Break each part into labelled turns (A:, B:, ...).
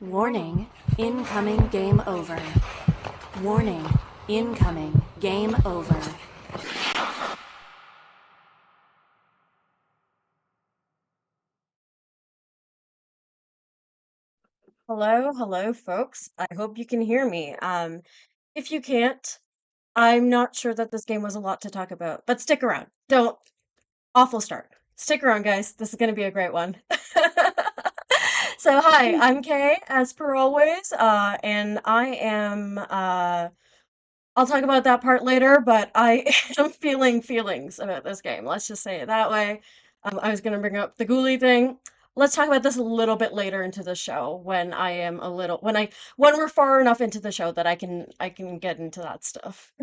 A: Warning, incoming game over. Warning, incoming game over.
B: Hello, folks. I hope you can hear me. If you can't, I'm not sure that this game was a lot to talk about, but stick around. Don't. Awful start. Stick around, guys. This is going to be a great one. So, hi, I'm Kay, as per always, and I am, I'll talk about that part later, but I am feeling feelings about this game. Let's just say it that way. I was going to bring up the ghoulie thing. Let's talk about this a little bit later into the show when I am a little when we're far enough into the show that I can get into that stuff.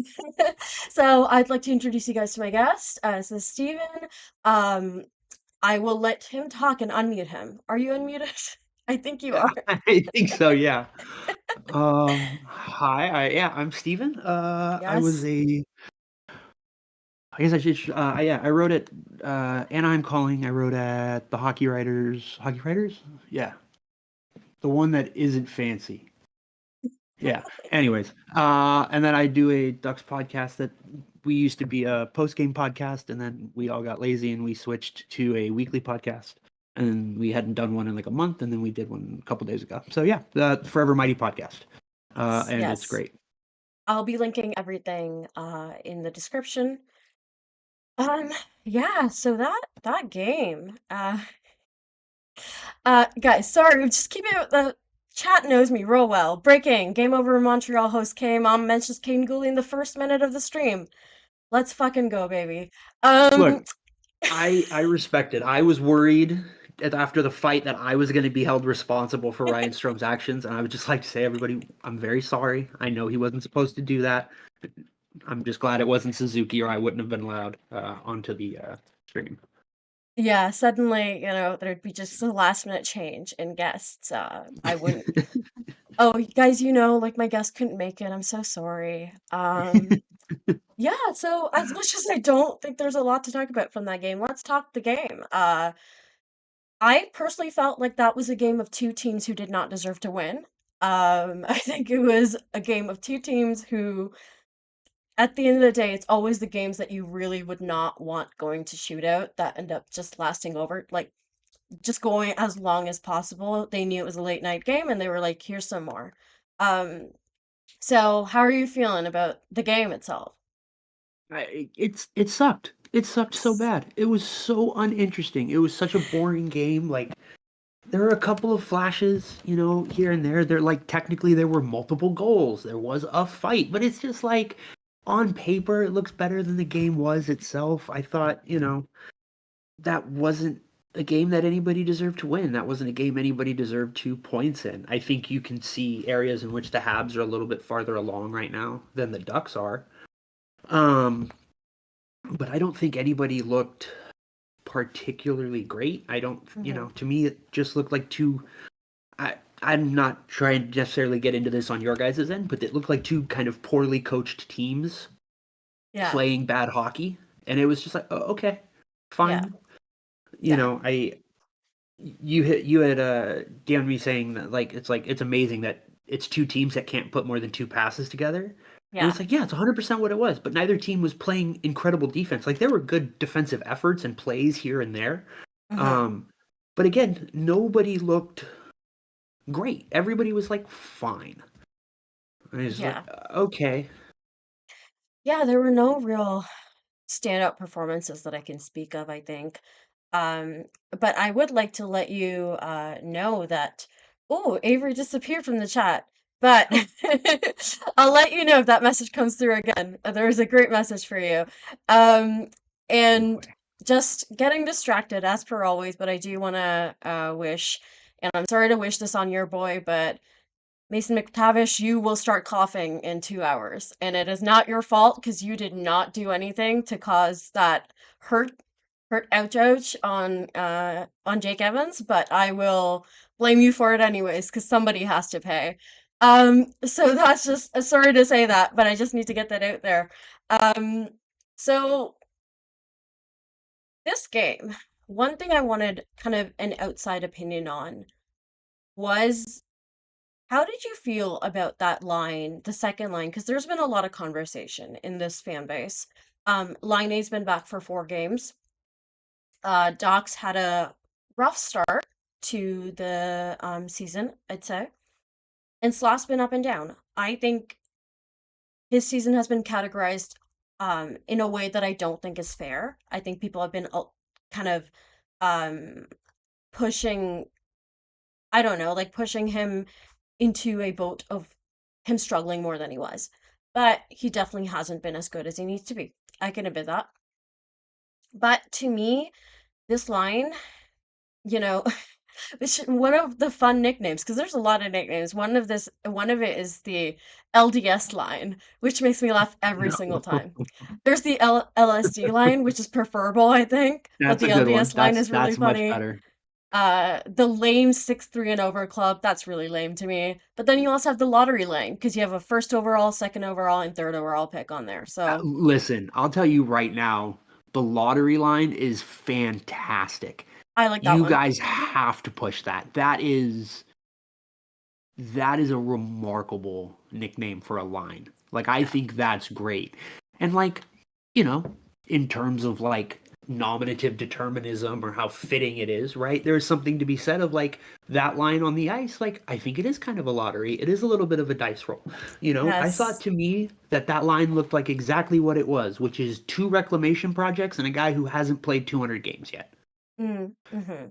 B: So I'd like to introduce you guys to my guest. This is Stephen. Um, I will let him talk and unmute him. Are you unmuted? I think you are.
C: I think so, yeah. Hi, I'm Steven.
B: Yes.
C: I guess I should, yeah, I wrote at Anaheim Calling. I wrote at the Hockey Writers? Yeah, the one that isn't fancy. Yeah. Anyways, and then I do a Ducks podcast that we used to be a post game podcast, and then we all got lazy and we switched to a weekly podcast. And we hadn't done one in like a month, and then we did one a couple days ago. So yeah, the Forever Mighty podcast, and it's
B: Yes.
C: great.
B: I'll be linking everything in the description. Um, yeah, so that game. Guys, sorry, just keep it. The chat knows me real well. Breaking game over Montreal host K. Mom mentions Kane Gooley in the first minute of the stream. Let's fucking go, baby. Um,
C: Look, I respect it. I was worried after the fight that I was going to be held responsible for Ryan Strom's actions, and I would just like to say, everybody, I'm very sorry. I know he wasn't supposed to do that. I'm just glad it wasn't Suzuki, or I wouldn't have been allowed onto the stream.
B: yeah, suddenly, there'd be just a last minute change in guests. I wouldn't. Oh, guys, like my guest couldn't make it. I'm so sorry. Yeah, so as much as I don't think there's a lot to talk about from that game, let's talk the game. I personally felt like that was a game of two teams who did not deserve to win. I think it was a game of two teams who, at the end of the day, it's always the games that you really would not want going to shootout that end up just lasting over, like just going as long as possible. They knew it was a late night game and they were like, here's some more. Um, so how are you feeling about the game itself?
C: It sucked. It sucked so bad. It was so uninteresting. It was such a boring game. Like, there are a couple of flashes, here and there. They're like, technically there were multiple goals. There was a fight, but it's just like, on paper it looks better than the game was itself. I thought, that wasn't a game that anybody deserved to win. That wasn't a game anybody deserved 2 points in. I think you can see areas in which the Habs are a little bit farther along right now than the Ducks are. But I don't think anybody looked particularly great. I don't,
B: Hmm.
C: to me it just looked like two. I'm not trying to necessarily get into this on your guys' end, but it looked like two kind of poorly coached teams
B: Yeah,
C: playing bad hockey, and it was just like, oh, okay,
B: yeah,
C: fine.
B: yeah,
C: I you had damn me saying that, like it's amazing that it's two teams that can't put more than two passes together. And
B: yeah.
C: it's like, yeah, it's 100% what it was, but neither team was playing incredible defense. Like, there were good defensive efforts and plays here and there.
B: Hmm.
C: Um, but again, nobody looked great. Everybody was like fine. And it's like,
B: Yeah.
C: okay.
B: Yeah, there were no real standout performances that I can speak of, I think. But I would like to let you know that, oh, Avery disappeared from the chat. But I'll let you know if that message comes through again. There is a great message for you. Um,
C: Oh
B: and
C: boy.
B: just getting distracted as per always, but I do want to wish, and I'm sorry to wish this on your boy, but Mason McTavish, you will start coughing in 2 hours. And it is not your fault because you did not do anything to cause that hurt ouch on Jake Evans, but I will blame you for it anyways, because somebody has to pay. So that's just sorry to say that, but I just need to get that out there. Um, so this game, one thing I wanted kind of an outside opinion on was How did you feel about that line, the second line? Because there's been a lot of conversation in this fan base. Line A's been back for 4 games. Docs had a rough start to the season, I'd say. And Slot's been up and down. I think his season has been categorized in a way that I don't think is fair. I think people have been kind of um, pushing, I don't know, like pushing him into a boat of him struggling more than he was. But he definitely hasn't been as good as he needs to be. I can admit that. But to me, this line, you know, which one of the fun nicknames, because there's a lot of nicknames. One of it is the LDS line, which makes me laugh every
C: No.
B: single time. There's the LSD line, which is preferable, I think, but
C: That's
B: the
C: a good one.
B: LDS line is really
C: That's much
B: funny.
C: better.
B: The lame 6'3" and over club, that's really lame to me. But then you also have the lottery lane, because you have a first overall, second overall, and third overall pick on there. So
C: Listen, I'll tell you right now, the lottery line is fantastic.
B: I like that
C: You
B: one.
C: guys have to push that. That is a remarkable nickname for a line. Like I
B: Yeah.
C: think that's great. And like, you know, in terms of like nominative determinism or how fitting it is, right? There's something to be said of like that line on the ice. Like I think it is kind of a lottery. It is a little bit of a dice roll. I thought
B: Yes.
C: to me that line looked like exactly what it was, which is 2 reclamation projects and a guy who hasn't played 200 games yet.
B: Mm-hmm.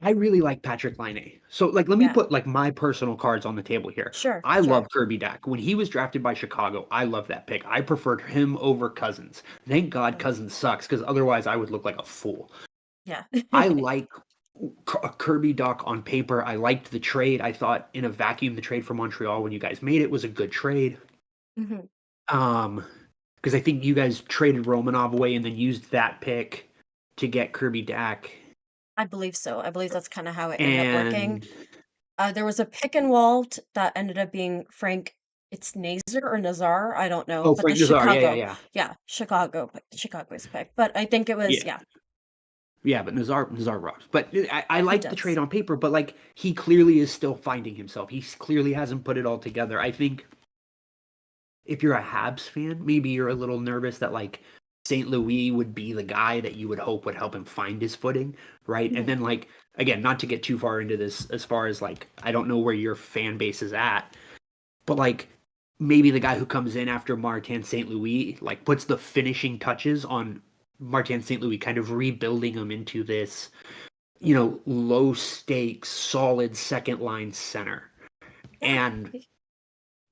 C: I really like Patrick Laine. So, like, let me
B: Yeah.
C: put like my personal cards on the table here.
B: Sure.
C: I
B: Sure.
C: love Kirby Dach. When he was drafted by Chicago, I love that pick. I preferred him over Cousins. Thank God
B: Mm.
C: Cousins sucks, because otherwise I would look like a fool.
B: Yeah.
C: I like Kirby Dach on paper. I liked the trade. I thought in a vacuum, the trade for Montreal when you guys made it was a good trade.
B: hmm
C: Um, because I think you guys traded Romanov away and then used that pick to get Kirby Dach.
B: I believe so. I believe that's kind of how it ended up working.
C: And
B: There was a pick involved that ended up being Frank. It's Nazar or Nazar, I don't know,
C: oh,
B: but the
C: Frank Nazar, yeah, yeah,
B: Chicago,
C: yeah.
B: yeah, Chicago's pick. But I think it was,
C: Yeah.
B: yeah,
C: Yeah, but Nazar rocks. But I
B: he
C: like the trade
B: does.
C: on paper, but like he clearly is still finding himself. He clearly hasn't put it all together. I think if you're a Habs fan, maybe you're a little nervous that like St. Louis would be the guy that you would hope would help him find his footing, right? And
B: Mhm.
C: then like again, not to get too far into this as far as like I don't know where your fan base is at, but like maybe the guy who comes in after Martin St. Louis like puts the finishing touches on Martin St. Louis, kind of rebuilding him into this low stakes, solid second line center.
B: Yeah,
C: And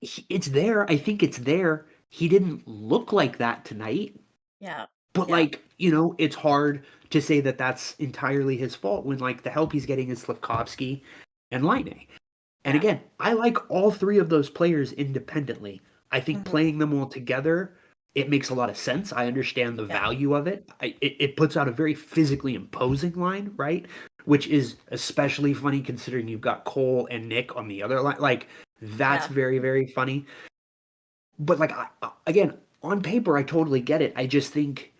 C: it's there. I think it's there. He didn't look like that tonight,
B: yeah,
C: but
B: yeah.
C: like, it's hard to say that that's entirely his fault when like the help he's getting is Slafkovsky and Laine. And
B: Yeah.
C: again, I like all three of those players independently. I think
B: hmm
C: playing them all together, it makes a lot of sense. I understand the
B: Yeah.
C: value of it. It puts out a very physically imposing line, right? Which is especially funny considering you've got Cole and Nick on the other line. Like, that's
B: Yeah.
C: very, very funny. But, like, again, on paper, I totally get it. I just think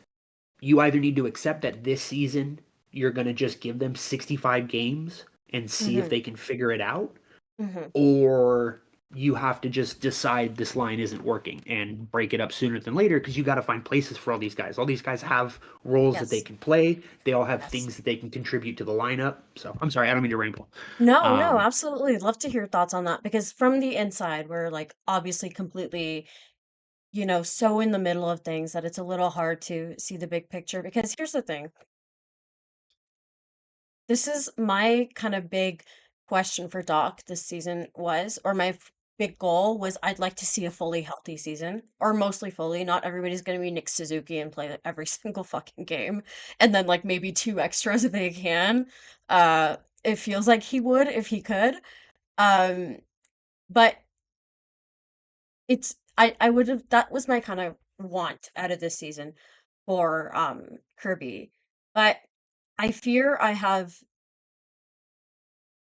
C: you either need to accept that this season you're going to just give them 65 games and see if
B: hmm
C: they can figure it out,
B: hmm
C: or you have to just decide this line isn't working and break it up sooner than later because you got to find places for all these guys. All these guys have roles that they
B: Yes.
C: can play. They all have
B: Yes.
C: things that they can contribute to the lineup. So I'm sorry, I don't mean to ramble.
B: No, no,
C: Um,
B: absolutely. Love to hear your thoughts on that because from the inside, we're like obviously completely, so in the middle of things that it's a little hard to see the big picture. Because here's the thing. This is my kind of big question for Doc this season was, or my big goal was I'd like to see a fully healthy season, or mostly fully. Not everybody's going to be Nick Suzuki and play like, every single fucking game, and then like maybe two extras if they can. It feels like he would if he could. Um, but I would have that was my kind of want out of this season for Kirby, but I fear I have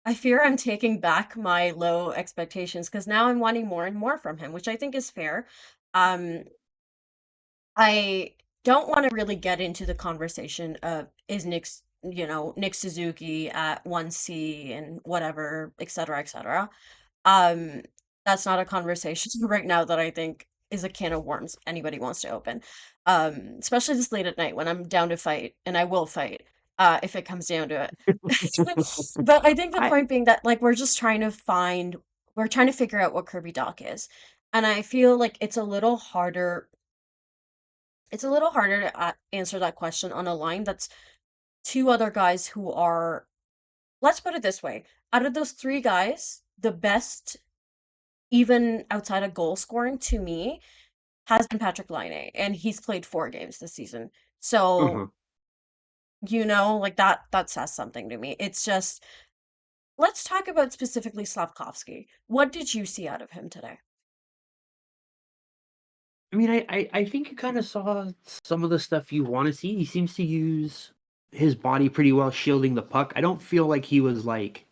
B: I fear I'm taking back my low expectations because now I'm wanting more and more from him, which I think is fair. Um, I don't want to really get into the conversation of is Nick Suzuki at 1C and whatever, et cetera, et cetera. Um, that's not a conversation right now that I think is a can of worms anybody wants to open. Especially this late at night when I'm down to fight, and I will fight, if it comes down to it. But I think the
C: I
B: point being that like we're trying to figure out what Kirby Dach is. And I feel like it's a little harder to answer that question on a line that's two other guys who are, let's put it this way, out of those three guys, the best, even outside of goal scoring to me, has been Patrick Laine, and he's played 4 games this season. So,
C: uh
B: like that says something to me. It's just, let's talk about specifically Slafkovsky. What did you see out of him today?
C: I mean, I think you kind of saw some of the stuff you want to see. He seems to use his body pretty well, shielding the puck. I don't feel like he was like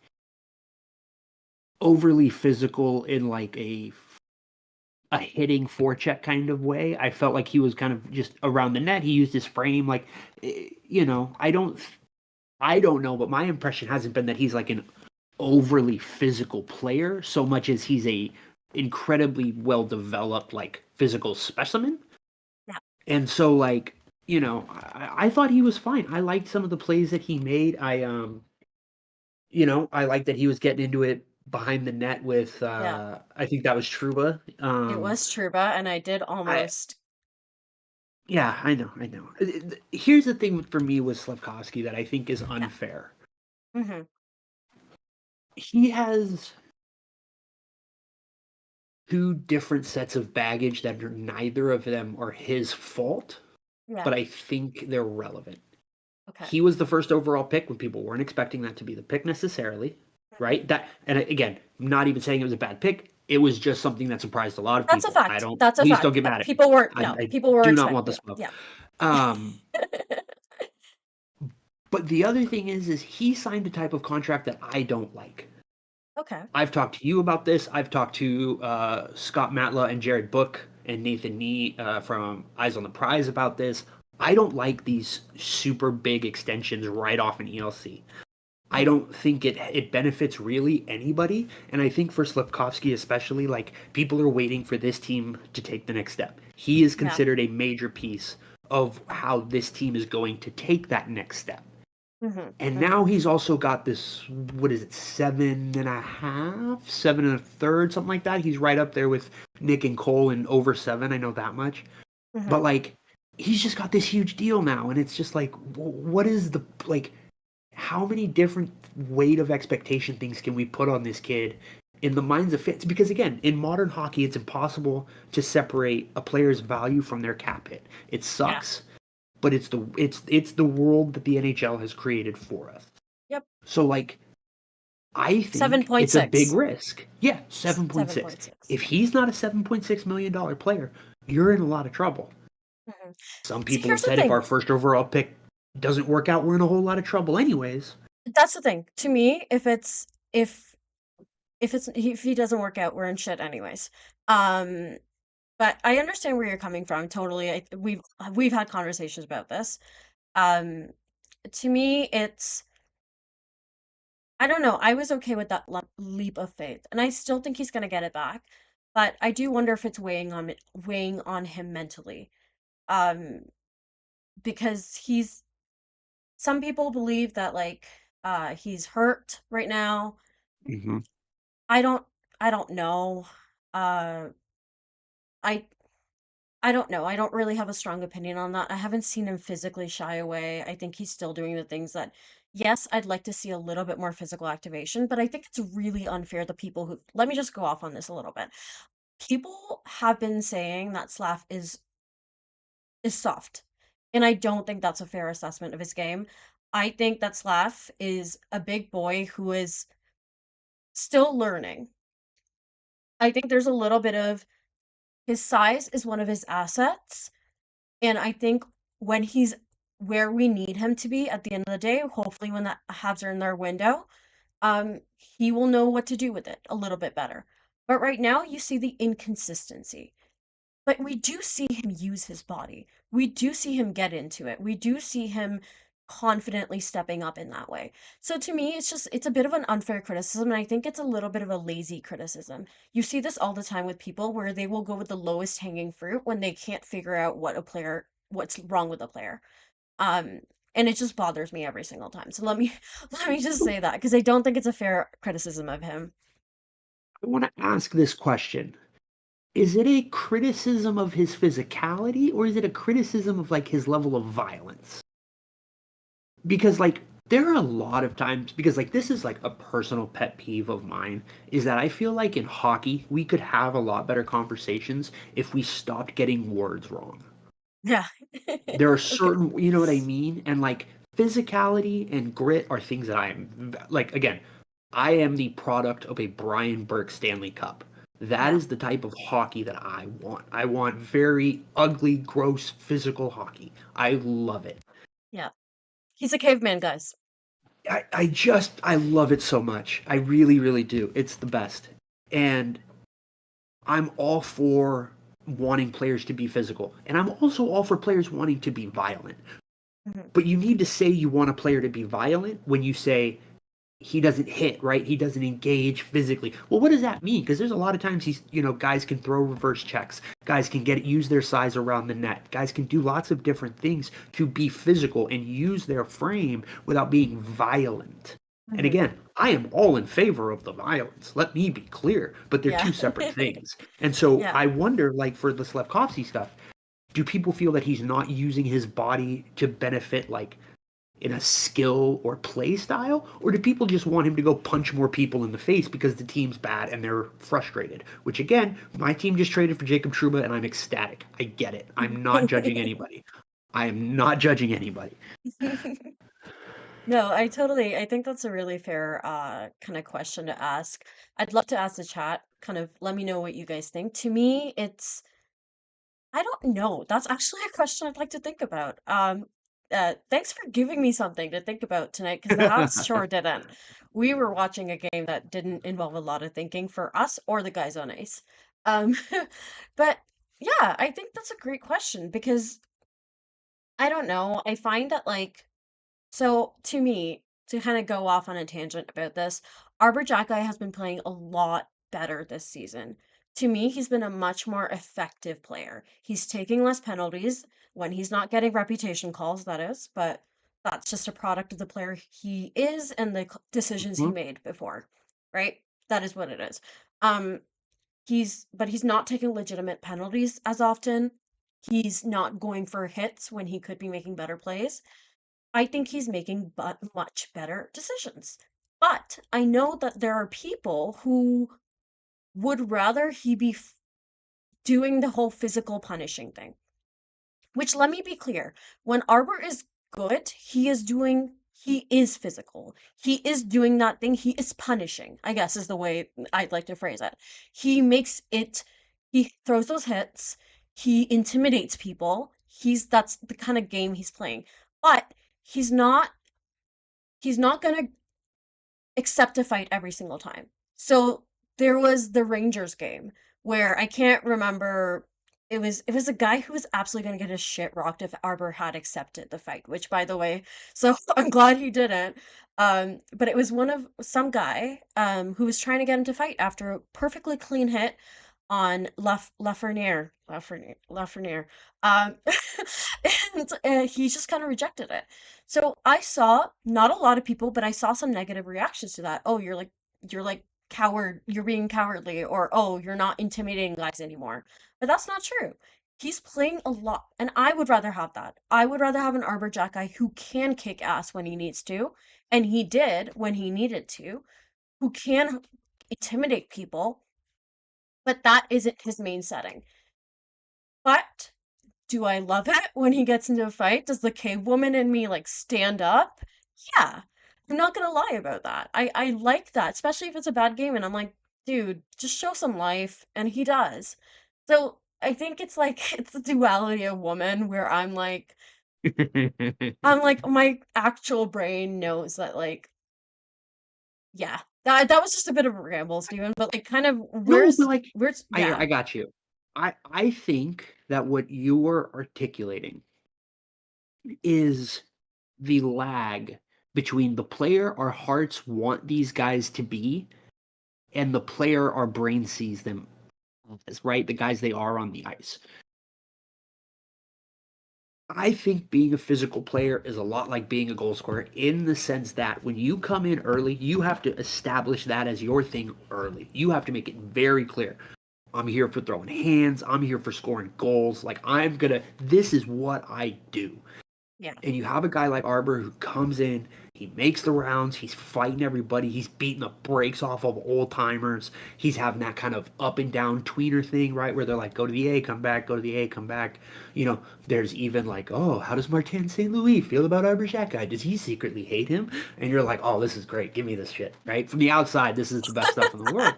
C: overly physical in like a hitting forecheck kind of way. I felt like he was kind of just around the net. He used his frame like, I don't know, but my impression hasn't been that he's like an overly physical player so much as he's a incredibly well developed like physical specimen.
B: Yeah.
C: And so like, I thought he was fine. I liked some of the plays that he made. I liked that he was getting into it behind the net with
B: Yeah.
C: I think that was Truba.
B: It was Truba, and I did
C: I
B: almost.
C: Yeah, I know, I know. Here's the thing for me with Slafkovsky that I think is
B: Yeah.
C: unfair.
B: Mm-hmm.
C: He has two different sets of baggage that are neither of them are his fault,
B: Yeah.
C: but I think they're relevant.
B: Okay.
C: He was the first overall pick when people weren't expecting that to be the pick necessarily, right? That and again, I'm not even saying it was a bad pick. It was just something that surprised a lot of
B: That's a
C: people. I
B: fact.
C: don't
B: That's a
C: Please don't
B: fact.
C: get mad at me.
B: People weren't,
C: I,
B: no,
C: I
B: people were
C: do not want the
B: expecting.
C: smoke.
B: Yeah.
C: Um, but the other thing is he signed a type of contract that I don't like.
B: Okay.
C: I've talked to you about this. I've talked to Scott Matla and Jared Book and Nathan Nee from Eyes on the Prize about this. I don't like these super big extensions right off an ELC. I
B: Mhm.
C: don't think it benefits really anybody, and I think for Slafkovsky especially, like people are waiting for this team to take the next step. He is
B: Yeah.
C: considered a major piece of how this team is going to take that next step.
B: Mm-hmm.
C: And
B: Mm-hmm.
C: now he's also got this, what is it, 7.5, 7 1/3, something like that. He's right up there with Nick and Cole in over 7. I know that much.
B: Mm-hmm.
C: But like, he's just got this huge deal now, and it's just like, what is the like? How many different weight of expectation things can we put on this kid in the minds of fans? Because again, in modern hockey, it's impossible to separate a player's value from their cap hit. It
B: Yeah.
C: sucks, but it's the world that the NHL has created for us.
B: Yep.
C: So like I think it's a big
B: 7.6.
C: risk. Yeah, 7.6.
B: 7.6.
C: If he's not a $7.6 million player, you're in a lot of trouble.
B: Mm-hmm.
C: Some
B: See,
C: people have
B: here's the
C: said if
B: thing.
C: our first overall pick doesn't work out, we're in a whole lot of trouble anyways.
B: That's the thing. To me, if he doesn't work out, we're in shit anyways. Um, but I understand where you're coming from. Totally. We've had conversations about this. Um, to me, it's, I don't know. I was okay with that leap of faith, and I still think he's gonna get it back. But I do wonder if it's weighing on him mentally. Um, because some people believe that like he's hurt right now.
C: Mm-hmm.
B: I don't I don't know. Uh, I I don't know. I don't really have a strong opinion on that. I haven't seen him physically shy away. I think he's still doing the things that, yes, I'd like to see a little bit more physical activation, but I think it's really unfair the people who, let me just go off on this a little bit. People have been saying that Slav is soft, and I don't think that's a fair assessment of his game. I think that Slav is a big boy who is still learning. I think there's a little bit of, his size is one of his assets. And I think when he's where we need him to be at the end of the day, hopefully when the Habs are in their window, he will know what to do with it a little bit better. But right now, you see the inconsistency. But we do see him use his body. We do see him get into it. We do see him confidently stepping up in that way. So to me, it's a bit of an unfair criticism, and I think it's a little bit of a lazy criticism. You see this all the time with people where they will go with the lowest hanging fruit when they can't figure out what's wrong with a player. Um, and it just bothers me every single time. So let me let me just say that because I don't think it's a fair criticism of him.
C: I want to ask this question. Is it a criticism of his physicality or is it a criticism of like his level of violence? Because like there are a lot of times because like this is like a personal pet peeve of mine is that I feel like in hockey we could have a lot better conversations if we stopped getting words wrong.
B: Yeah.
C: There are
B: Okay.
C: certain, you know what I mean? And like physicality and grit are things that I am like again, I am the product of a Brian Burke Stanley Cup. That
B: Yeah.
C: is the type of hockey that I want. I want very ugly, gross, physical hockey. I love it.
B: Yeah. He's a caveman, guys.
C: I love it so much. I really, really do. It's the best. And I'm all for wanting players to be physical. And I'm also all for players wanting to be violent.
B: Mhm.
C: But you need to say you want a player to be violent when you say he doesn't hit, right? He doesn't engage physically. Well, what does that mean? Because there's a lot of times guys can throw reverse checks. Guys can use their size around the net. Guys can do lots of different things to be physical and use their frame without being violent. And
B: Mhm.
C: again, I am all in favor of the violence. Let me be clear, but they're
B: Yeah.
C: two separate things. And so
B: Yeah.
C: I wonder, like for the Slafkovsky stuff, do people feel that he's not using his body to benefit like in a skill or play style, or do people just want him to go punch more people in the face because the team's bad and they're frustrated? Which again, my team just traded for Jacob Trouba and I'm ecstatic. I get it. I'm not judging anybody. I am not judging anybody.
B: No, I think that's a really fair kind of question to ask. I'd love to ask the chat, kind of let me know what you guys think. To me, I don't know. That's actually a question I'd like to think about. Thanks for giving me something to think about tonight because the Habs sure didn't. We were watching a game that didn't involve a lot of thinking for us or the guys on ice. Um, but yeah, I think that's a great question because I don't know. I find that so to me, to kind of go off on a tangent about this, Arber Xhekaj has been playing a lot better this season. To me, he's been a much more effective player. He's taking less penalties when he's not getting reputation calls, that is, but that's just a product of the player he is and the decisions he
C: Mhm.
B: made before, right? That is what it is. Um, he's not taking legitimate penalties as often. He's not going for hits when he could be making better plays. I think he's making much better decisions. But I know that there are people who would rather he be doing the whole physical punishing thing. Which, let me be clear, when Arbor is good, he is physical. He is doing that thing. He is punishing, I guess is the way I'd like to phrase it. He makes it, he throws those hits, he intimidates people. That's the kind of game he's playing. But he's not he's not going to accept a fight every single time. So there was the Rangers game where I can't remember, it was a guy who was absolutely going to get his shit rocked if Arbor had accepted the fight, which by the way, so I'm glad he didn't. But it was one of some guy who was trying to get him to fight after a perfectly clean hit on Lafreniere. Um, and he just kind of rejected it. So I saw not a lot of people, but I saw some negative reactions to that. Oh, you're like coward, you're being cowardly, or oh, you're not intimidating guys anymore. But that's not true. He's playing a lot, and I would rather have that. I would rather have an Arbor Jack guy who can kick ass when he needs to, and he did when he needed to, who can intimidate people, but that isn't his main setting. But do I love it when he gets into a fight? Does the cave woman in me like stand up? Yeah. I'm not gonna lie about that. I like that, especially if it's a bad game and I'm like, dude, just show some life, and he does. So I think it's like it's the duality of woman where I'm like my actual brain knows that yeah. That was just a bit of a ramble, Steven, but like kind of
C: No, but like
B: where's
C: I
B: yeah.
C: got you. I think that what you were articulating is the lag between the player our hearts want these guys to be and the player our brain sees them as, right? The guys they are on the ice. I think being a physical player is a lot like being a goal scorer in the sense that when you come in early, you have to establish that as your thing early. You have to make it very clear. I'm here for throwing hands. I'm here for scoring goals. Like, this is what I do.
B: Yeah.
C: And you have a guy like Arber who comes in, he makes the rounds, he's fighting everybody, he's beating the brakes off of old timers. He's having that kind of up and down tweener thing, right? Where they're like, go to the A, come back, go to the A, come back. You know, there's even like, oh, how does Martin St. Louis feel about Arber Xhekaj? Does he secretly hate him? And you're like, oh, this is great. Give me this shit, right? From the outside, this is the best stuff in the world.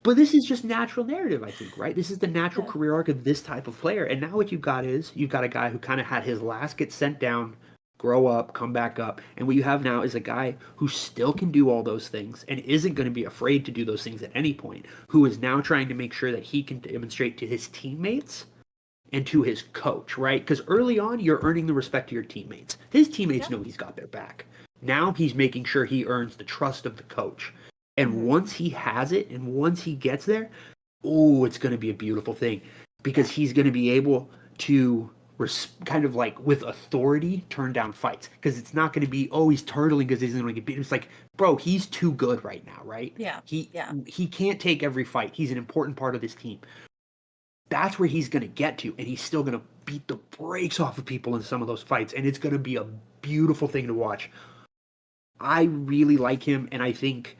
C: But this is just natural narrative, I think, right? This is the natural career arc of this type of player. And now what you've got a guy who kind of had his last get sent down, grow up, come back up. And what you have now is a guy who still can do all those things and isn't going to be afraid to do those things at any point, who is now trying to make sure that he can demonstrate to his teammates and to his coach, right? Because early on, you're earning the respect of your teammates. His teammates know he's got their back. Now he's making sure he earns the trust of the coach. And once he has it and once he gets there, it's going to be a beautiful thing because he's going to be able to kind of like with authority turn down fights because it's not going to be, he's turtling because he's going to get beat. It's like, bro, he's too good right now, right?
B: Yeah.
C: He can't take every fight. He's an important part of this team. That's where he's going to get to, and he's still going to beat the brakes off of people in some of those fights, and it's going to be a beautiful thing to watch. I really like him, and I think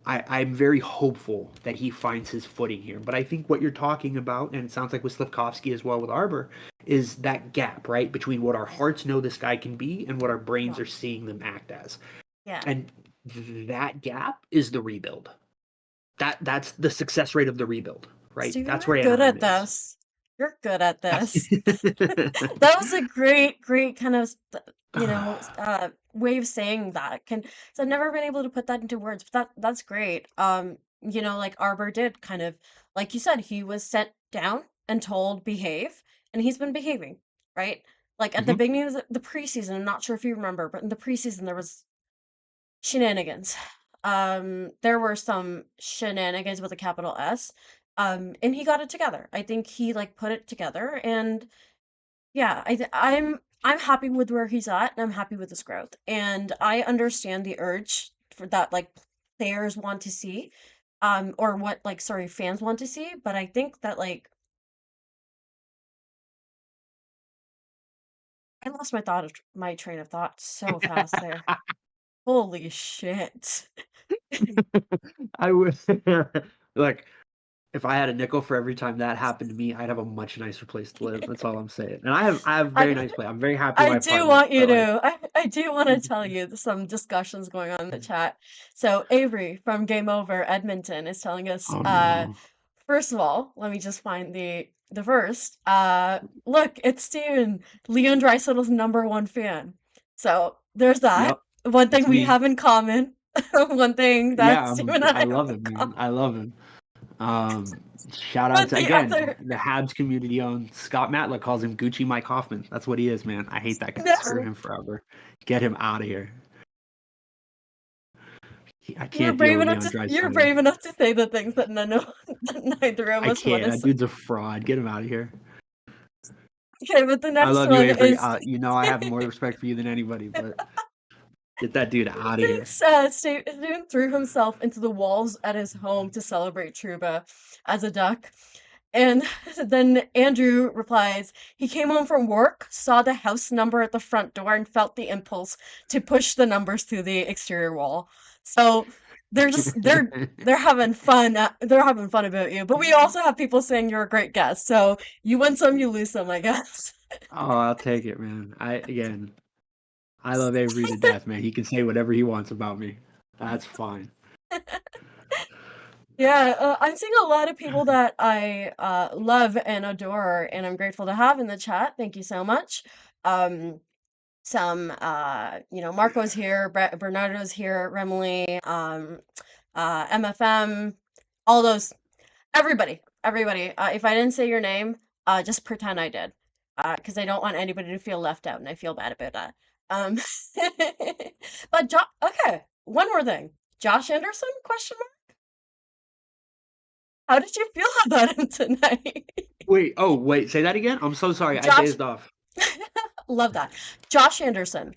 C: I'm very hopeful that he finds his footing here. But I think what you're talking about, and it sounds like with Slafkovsky as well with Arber, is that gap, right, between what our hearts know this guy can be and what our brains are seeing them act as.
B: Yeah.
C: And that gap is the rebuild. That's the success rate of the rebuild, right?
B: Stephen,
C: That's where
B: you're good
C: Anaheim
B: at
C: is.
B: this. You're good at this. That was a great kind of way of saying that. So I've never been able to put that into words, but that's great. Like Arber did kind of, like you said, he was sent down and told behave, and he's been behaving, right? Like at the beginning of the preseason, I'm not sure if you remember, but in the preseason there was shenanigans. There were some shenanigans with a capital S. And he got it together. I think he like put it together, and yeah, I'm happy with where he's at, and I'm happy with his growth. And I understand the urge for that, like players want to see, or what like sorry fans want to see. But I think that like I lost my train of thought so fast there. Holy shit!
C: I would like if I had a nickel for every time that happened to me, I'd have a much nicer place to live. That's all I'm saying. And I have very
B: I
C: nice place. I'm very happy with
B: I
C: my
B: do
C: apartment.
B: want you
C: But like,
B: to. I do want to tell you some discussions going on in the chat. So Avery from Game Over Edmonton is telling us.
C: oh no.
B: First of all, let me just find the first. Look, it's Steven, Leon Draisaitl's #1 fan. So there's that.
C: Yep.
B: One
C: That's
B: thing we
C: me.
B: have in common. One thing that
C: Yeah,
B: Steven and
C: I
B: I have
C: love
B: in
C: him, man.
B: common.
C: I love him. Shout out
B: But
C: to
B: the
C: again
B: other,
C: the Habs community owned Scott Matla calls him Gucci Mike Hoffman. That's what he is, man. I hate that guy. Screw
B: no,
C: him forever. Get him out of here. I
B: you're
C: can't deal
B: brave
C: with
B: enough
C: Leon
B: you're
C: Draisaitl.
B: brave enough to say the things that that neither of
C: I
B: us want
C: can't.
B: to
C: That
B: say.
C: dude's a fraud. Get him out of here.
B: Okay, but the
C: I
B: next
C: love you,
B: one
C: Avery.
B: is
C: I have more respect for you than anybody, but get that dude out of here.
B: Steven threw himself into the walls at his home to celebrate Truba as a Duck. And then Andrew replies, he came home from work, saw the house number at the front door, and felt the impulse to push the numbers through the exterior wall. So they're having fun. They're having fun about you. But we also have people saying you're a great guest. So you win some, you lose some, I guess.
C: Oh, I'll take it, man. I love Avery to death, man. He can say whatever he wants about me. That's fine.
B: Yeah, I'm seeing a lot of people that I love and adore, and I'm grateful to have in the chat. Thank you so much. Um, Marco's here, Bernardo's here, Remily, MFM, all those, everybody. If I didn't say your name, just pretend I did, because I don't want anybody to feel left out, and I feel bad about that. Um, but okay, one more thing. Josh Anderson? Question mark. How did you feel about him tonight?
C: Wait, say that again? I'm so sorry. I
B: Josh,
C: dazed off.
B: love that. Josh Anderson?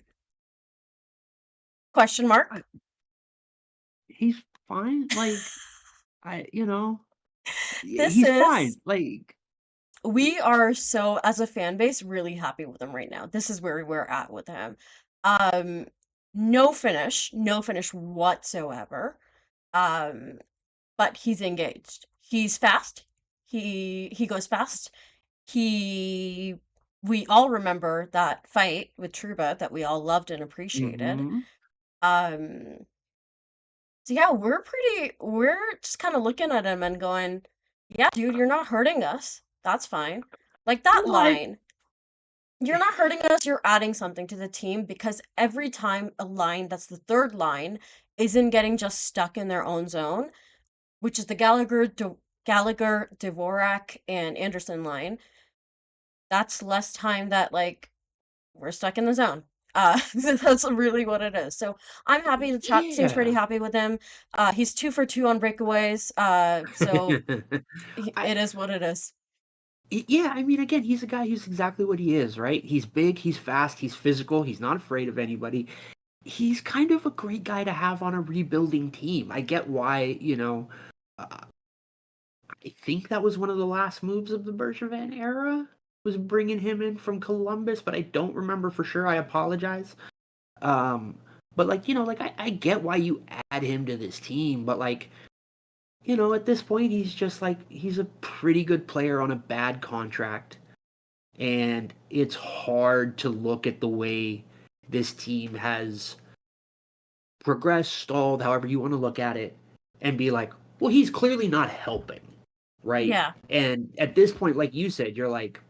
B: Question mark.
C: He's fine. Like,
B: This
C: he's fine.
B: is
C: Like,
B: we are so as a fan base really happy with him right now. This is where we're at with him. Um, no finish whatsoever. Um, but he's engaged. He's fast. He goes fast. He we all remember that fight with Truba that we all loved and appreciated.
C: hmm
B: Um, so yeah, we're just kind of looking at him and going, "Yeah, dude, you're not hurting us. That's fine." Like that
C: well,
B: line, "You're not hurting us, you're adding something to the team," because every time a line that's the third line isn't getting just stuck in their own zone, which is the Gallagher, Dvorak, and Anderson line, that's less time that like we're stuck in the zone. That's really what it is. So I'm happy. The chat seems pretty
C: yeah.
B: happy with him. He's 2 for 2 on breakaways. So
C: I,
B: it is what it is.
C: yeah, I mean, again, he's a guy who's exactly what he is, right? He's big, he's fast, he's physical, he's not afraid of anybody. He's kind of a great guy to have on a rebuilding team. I get why, uh, I think that was one of the last moves of the Bergevin era, was bringing him in from Columbus, but I don't remember for sure. I apologize. Um, but like, like I get why you add him to this team, but like, at this point, he's just like, he's a pretty good player on a bad contract. And it's hard to look at the way this team has progressed, stalled, however you want to look at it, and be like, well, he's clearly not helping, right?
B: Yeah,
C: And at this point, like you said, you're like,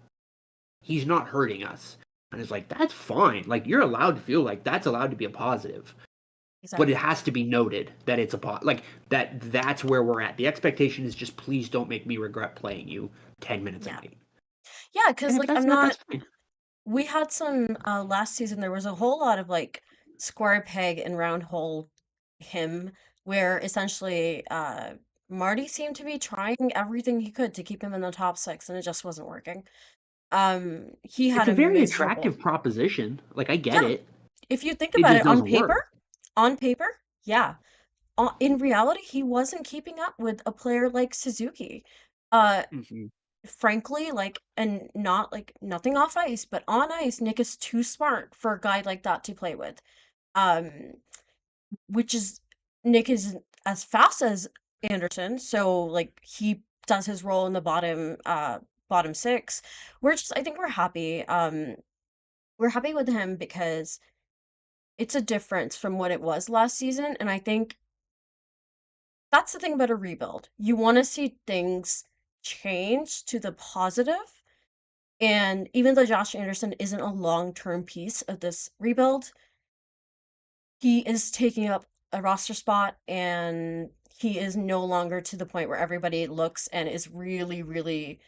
C: he's not hurting us. And it's like, that's fine. Like, you're allowed to feel like that's allowed to be a positive. But it
B: exactly.
C: has to be noted that it's like that's where we're at. The expectation is just please don't make me regret playing you 10 minutes a
B: Yeah.
C: night.
B: Yeah, because
C: And if
B: like
C: that's
B: I'm
C: not,
B: not
C: that's fine.
B: we had some last season there was a whole lot of like square peg and round hole him where essentially Marty seemed to be trying everything he could to keep him in the top six and it just wasn't working. He had
C: It's a
B: a
C: very
B: miserable.
C: attractive proposition. Like, I get
B: Yeah,
C: it.
B: if you think
C: It
B: about
C: just
B: it
C: doesn't work.
B: on paper, yeah. In reality, he wasn't keeping up with a player like Suzuki. Uh,
C: hmm
B: frankly, like, and not like nothing off ice, but on ice, Nick is too smart for a guy like that to play with. Um, which is Nick is as fast as Anderson, so like he does his role in the bottom six. I think we're happy with him because it's a difference from what it was last season, and I think that's the thing about a rebuild. You want to see things change to the positive, and even though Josh Anderson isn't a long-term piece of this rebuild, he is taking up a roster spot and he is no longer to the point where everybody looks and is really, really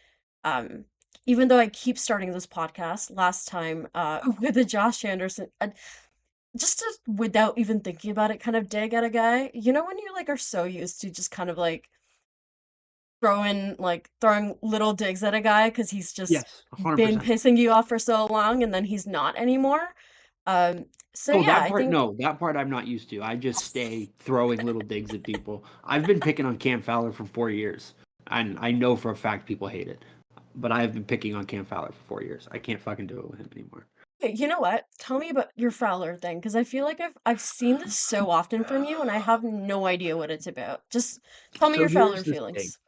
B: um even though I keep starting this podcast last time with the Josh Anderson just to, without even thinking about it, kind of dig at a guy. You know when you like are so used to just kind of like throwing little digs at a guy because he's just
C: Yes,
B: been
C: 100%.
B: pissing you off for so long and then he's not anymore. So
C: Oh,
B: yeah,
C: that
B: I
C: part,
B: think
C: no, that part I'm not used to. I just stay throwing little digs at people. I've been picking on Cam Fowler for 4 years, and I know for a fact people hate it. But I have been picking on Cam Fowler for 4 years. I can't fucking do it with him anymore.
B: hey, you know what? Tell me about your Fowler thing, because I feel like I've seen this so often from you, and I have no idea what it's about. Just tell me
C: So
B: your
C: here's
B: Fowler
C: the thing.
B: feelings.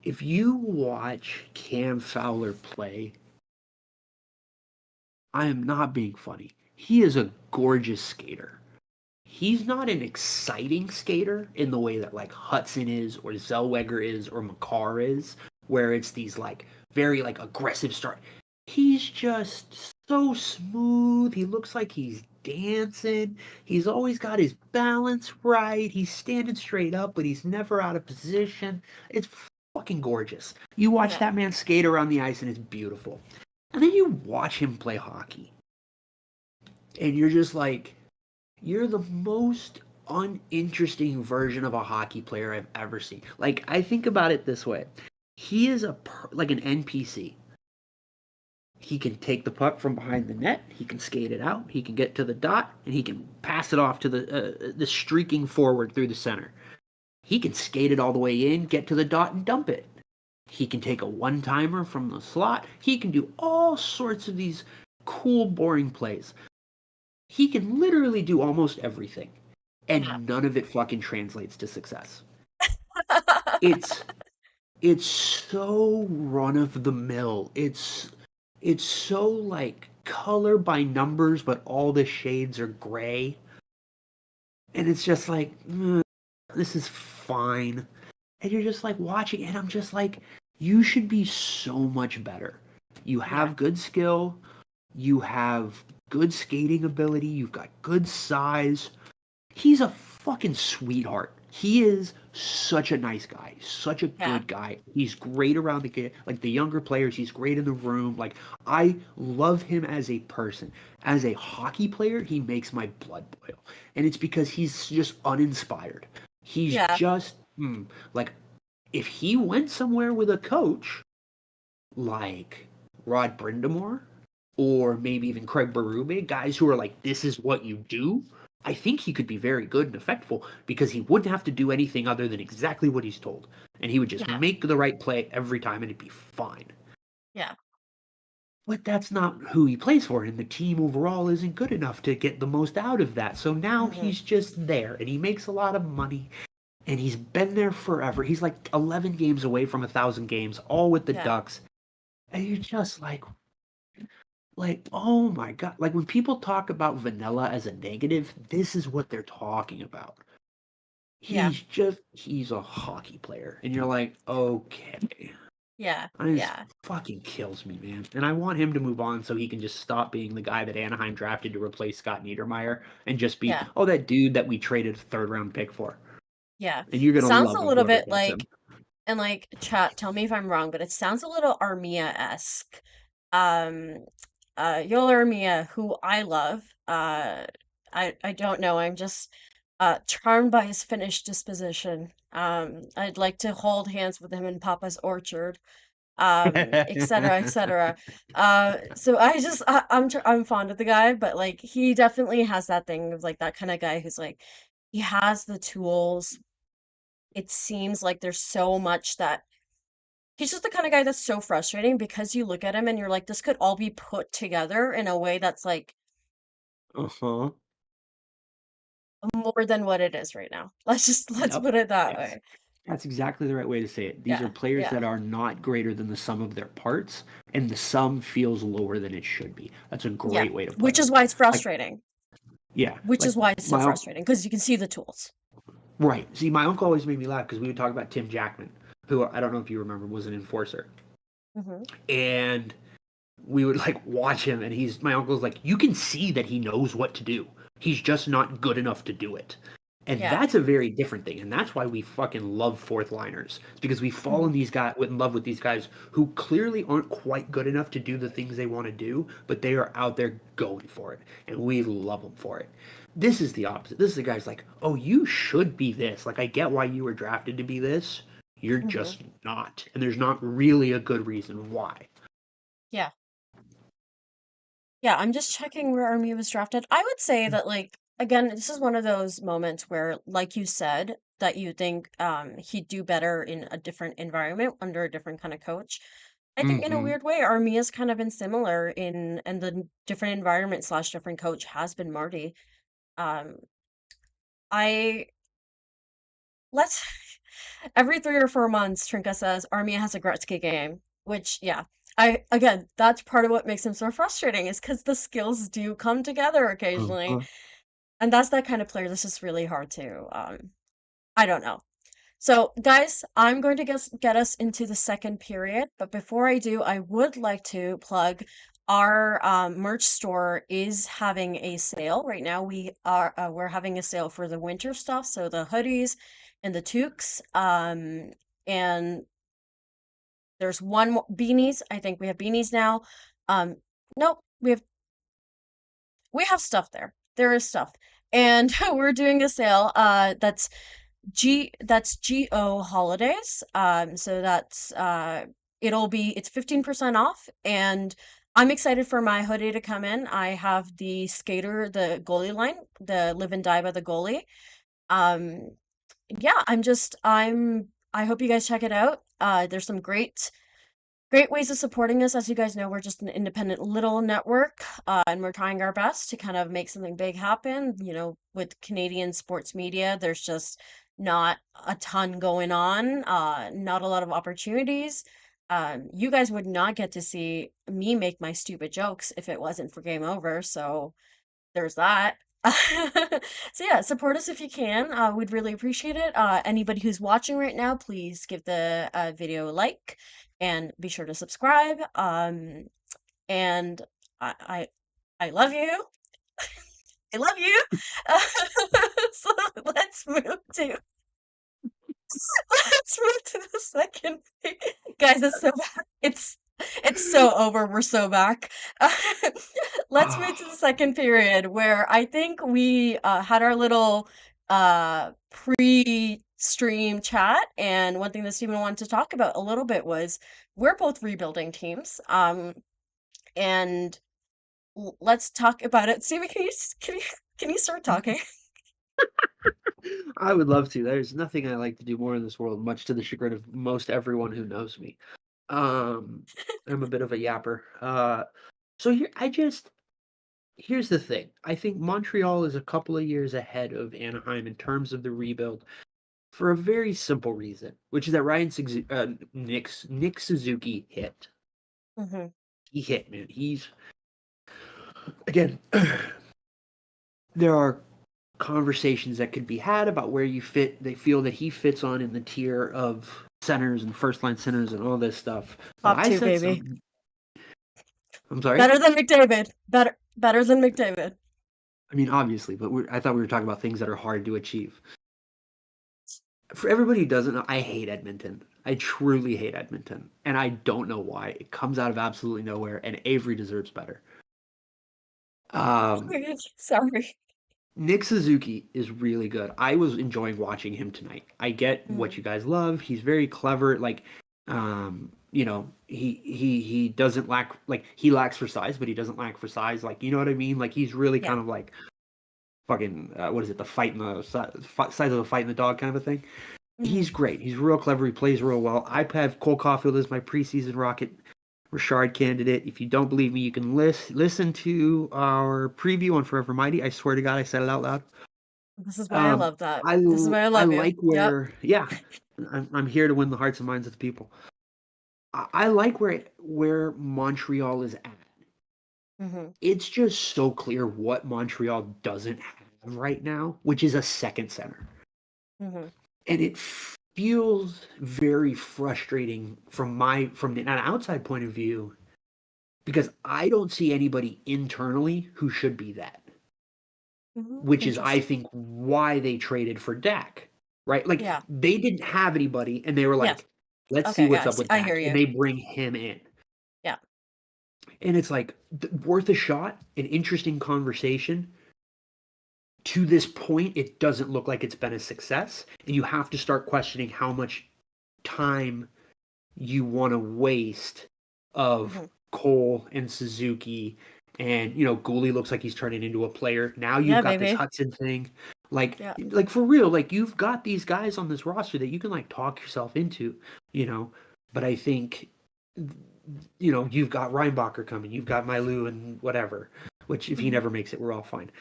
C: If you watch Cam Fowler play, I am not being funny. He is a gorgeous skater. He's not an exciting skater in the way that like Hudson is or Zellweger is or Makar is, where it's these like very like aggressive start. He's just so smooth. He looks like he's dancing. He's always got his balance right. He's standing straight up, but he's never out of position. It's fucking gorgeous. You watch
B: Yeah.
C: that man skate around the ice and it's beautiful. And then you watch him play hockey and you're just like, you're the most uninteresting version of a hockey player I've ever seen. Like, I think about it this way. He is like an NPC. He can take the puck from behind the net. He can skate it out. He can get to the dot, and he can pass it off to the streaking forward through the center. He can skate it all the way in, get to the dot, and dump it. He can take a one-timer from the slot. He can do all sorts of these cool, boring plays. He can literally do almost everything,
B: Yeah.
C: and none of it fucking translates to success. It's it's so run of the mill. It's so like color by numbers, but all the shades are gray, and it's just like this is fine. And you're just like watching, and I'm just like, you should be so much better. You
B: Yeah.
C: have good skill, you have good skating ability, you've got good size. He's a fucking sweetheart. He is such a nice guy, such a
B: Yeah.
C: good guy. He's great around the game, like the younger players. He's great in the room. Like I love him as a person. As a hockey player, he makes my blood boil, and it's because he's just uninspired. He's
B: Yeah.
C: just like if he went somewhere with a coach like Rod Brindamore or maybe even Craig Berube, guys who are like, this is what you do, I think he could be very good and effective because he wouldn't have to do anything other than exactly what he's told. And he would just
B: Yeah.
C: make the right play every time and it'd be fine.
B: Yeah.
C: But that's not who he plays for, and the team overall isn't good enough to get the most out of that. So now
B: Hmm.
C: he's just there, and he makes a lot of money, and he's been there forever. He's like 11 games away from 1,000 games, all with the
B: Yeah.
C: Ducks. And you're just like, oh my God. Like when people talk about vanilla as a negative, this is what they're talking about.
B: Yeah.
C: He's a hockey player. And you're like, okay.
B: Yeah.
C: This
B: Yeah.
C: fucking kills me, man. And I want him to move on so he can just stop being the guy that Anaheim drafted to replace Scott Niedermayer and just be,
B: Yeah.
C: oh, that dude that we traded a third round pick for.
B: Yeah.
C: And you're
B: It
C: gonna
B: sounds
C: love
B: a
C: him,
B: little
C: whoever
B: bit
C: gets him.
B: like, and like chat, tell me if I'm wrong, but it sounds a little Armia-esque. Um, Yoel Armia, who I love. I don't know. I'm just charmed by his Finnish disposition. I'd like to hold hands with him in Papa's orchard. Et cetera, et cetera. So I'm fond of the guy, but like he definitely has that thing of like that kind of guy who's like he has the tools. It seems like there's so much that he's just the kind of guy that's so frustrating because you look at him and you're like, this could all be put together in a way that's like
C: Uh-huh.
B: more than what it is right now. Let's
C: Yep.
B: put it that
C: That's
B: way.
C: that's exactly the right way to say it. These are
B: Yeah,
C: players
B: yeah,
C: that are not greater than the sum of their parts, and the sum feels lower than it should be. That's a
B: yeah.
C: great way to put
B: Which
C: it.
B: is why it's
C: Like,
B: frustrating.
C: yeah,
B: Which
C: like
B: is why it's so
C: my
B: frustrating because you can see the tools.
C: right. See, my uncle always made me laugh because we would talk about Tim Jackman, who I don't know if you remember was an enforcer,
B: Hmm.
C: and we would like watch him, and he's my uncle's like, you can see that he knows what to do. He's just not good enough to do it. And
B: Yeah.
C: that's a very different thing. And that's why we fucking love fourth liners. It's because we fall
B: Hmm.
C: in love with these guys who clearly aren't quite good enough to do the things they want to do, but they are out there going for it. And we love them for it. This is the opposite. This is the guy's like, oh, you should be this. Like, I get why you were drafted to be this. You're
B: Hmm.
C: just not. And there's not really a good reason why.
B: Yeah. Yeah, I'm just checking where Armia was drafted. I would say that like again, this is one of those moments where, like you said, that you think he'd do better in a different environment under a different kind of coach. I think in a
C: Mm-hmm.
B: weird way, Armia's kind of been similar in and the different environment slash different coach has been Marty. Um, I let's every 3 or 4 months, Trinka says Armia has a Gretzky game, which yeah. I again, that's part of what makes him so frustrating is because the skills do come together occasionally.
C: Uh-huh.
B: And that's that kind of player that's just really hard to I don't know. So guys, I'm going to get us into the second period, but before I do, I would like to plug our merch store is having a sale right now. We're having a sale for the winter stuff, so the hoodies and the toques. And there's one more beanies. I think we have beanies now. Um, nope, we have stuff there. There is stuff. And we're doing a sale that's GO holidays. So that's it's 15% off, and I'm excited for my hoodie to come in. I have the skater, the goalie line, the live and die by the goalie. Um yeah, I hope you guys check it out. There's some great ways of supporting us. As you guys know, we're just an independent little network, and we're trying our best to kind of make something big happen. With Canadian sports media, there's just not a ton going on, not a lot of opportunities. You guys would not get to see me make my stupid jokes if it wasn't for Game Over, so there's that. So yeah, support us if you can. We'd really appreciate it. Anybody who's watching right now, please give the video a like and be sure to subscribe. And I I, I love you. I love you. So let's move to let's move to the second. Guys, it's so bad. It's so over. We're so back. Let's move to the second period where I think we had our little pre-stream chat, and one thing that Stephen wanted to talk about a little bit was we're both rebuilding teams. And let's talk about it. Stephen, can you start talking?
C: I would love to. There's nothing I like to do more in this world, much to the chagrin of most everyone who knows me. I'm a bit of a yapper. So here's the thing. I think Montreal is a couple of years ahead of Anaheim in terms of the rebuild for a very simple reason, which is that Nick Suzuki hit.
B: Mm-hmm.
C: He hit, man. Again, there are conversations that could be had about where you fit. They feel that he fits on in the tier of centers and first line centers and all this stuff.
B: Top two, baby.
C: I'm sorry?
B: Better than McDavid. Better than McDavid.
C: I mean, obviously, but I thought we were talking about things that are hard to achieve. For everybody who doesn't know, I hate Edmonton. I truly hate Edmonton. And I don't know why. It comes out of absolutely nowhere, and Avery deserves better.
B: Sorry.
C: Nick Suzuki is really good. I was enjoying watching him tonight. I get what you guys love. He's very clever. Like, he doesn't lack, like, he lacks for size, but he doesn't lack for size. Like, you know what I mean? Like, he's really kind of like fucking, what is it? The fight in the size of the fight in the dog kind of a thing. He's great. He's real clever. He plays real well. I have Cole Caulfield as my preseason Rocket Richard candidate. If you don't believe me, you can listen to our preview on Forever Mighty. I swear to God, I said it out loud.
B: This is why I love that. This is why I love you.
C: Like I'm here to win the hearts and minds of the people. I like where Montreal is at.
B: Mm-hmm.
C: It's just so clear what Montreal doesn't have right now, which is a second center.
B: Mm-hmm.
C: And it feels very frustrating from an outside point of view, because I don't see anybody internally who should be that. Which is, I think, why they traded for Dach, right? Like, they didn't have anybody, and they were like, let's see what's up with Dach. And they bring him in.
B: Yeah.
C: And it's like, worth a shot, an interesting conversation. To this point, it doesn't look like it's been a success, and you have to start questioning how much time you want to waste of Cole and Suzuki, and Gooley looks like he's turning into a player. Now you've got this Hudson thing, like for real, like you've got these guys on this roster that you can like talk yourself into, But I think, you've got Reinbacher coming, you've got Mailou and whatever. Which if he never makes it, we're all fine.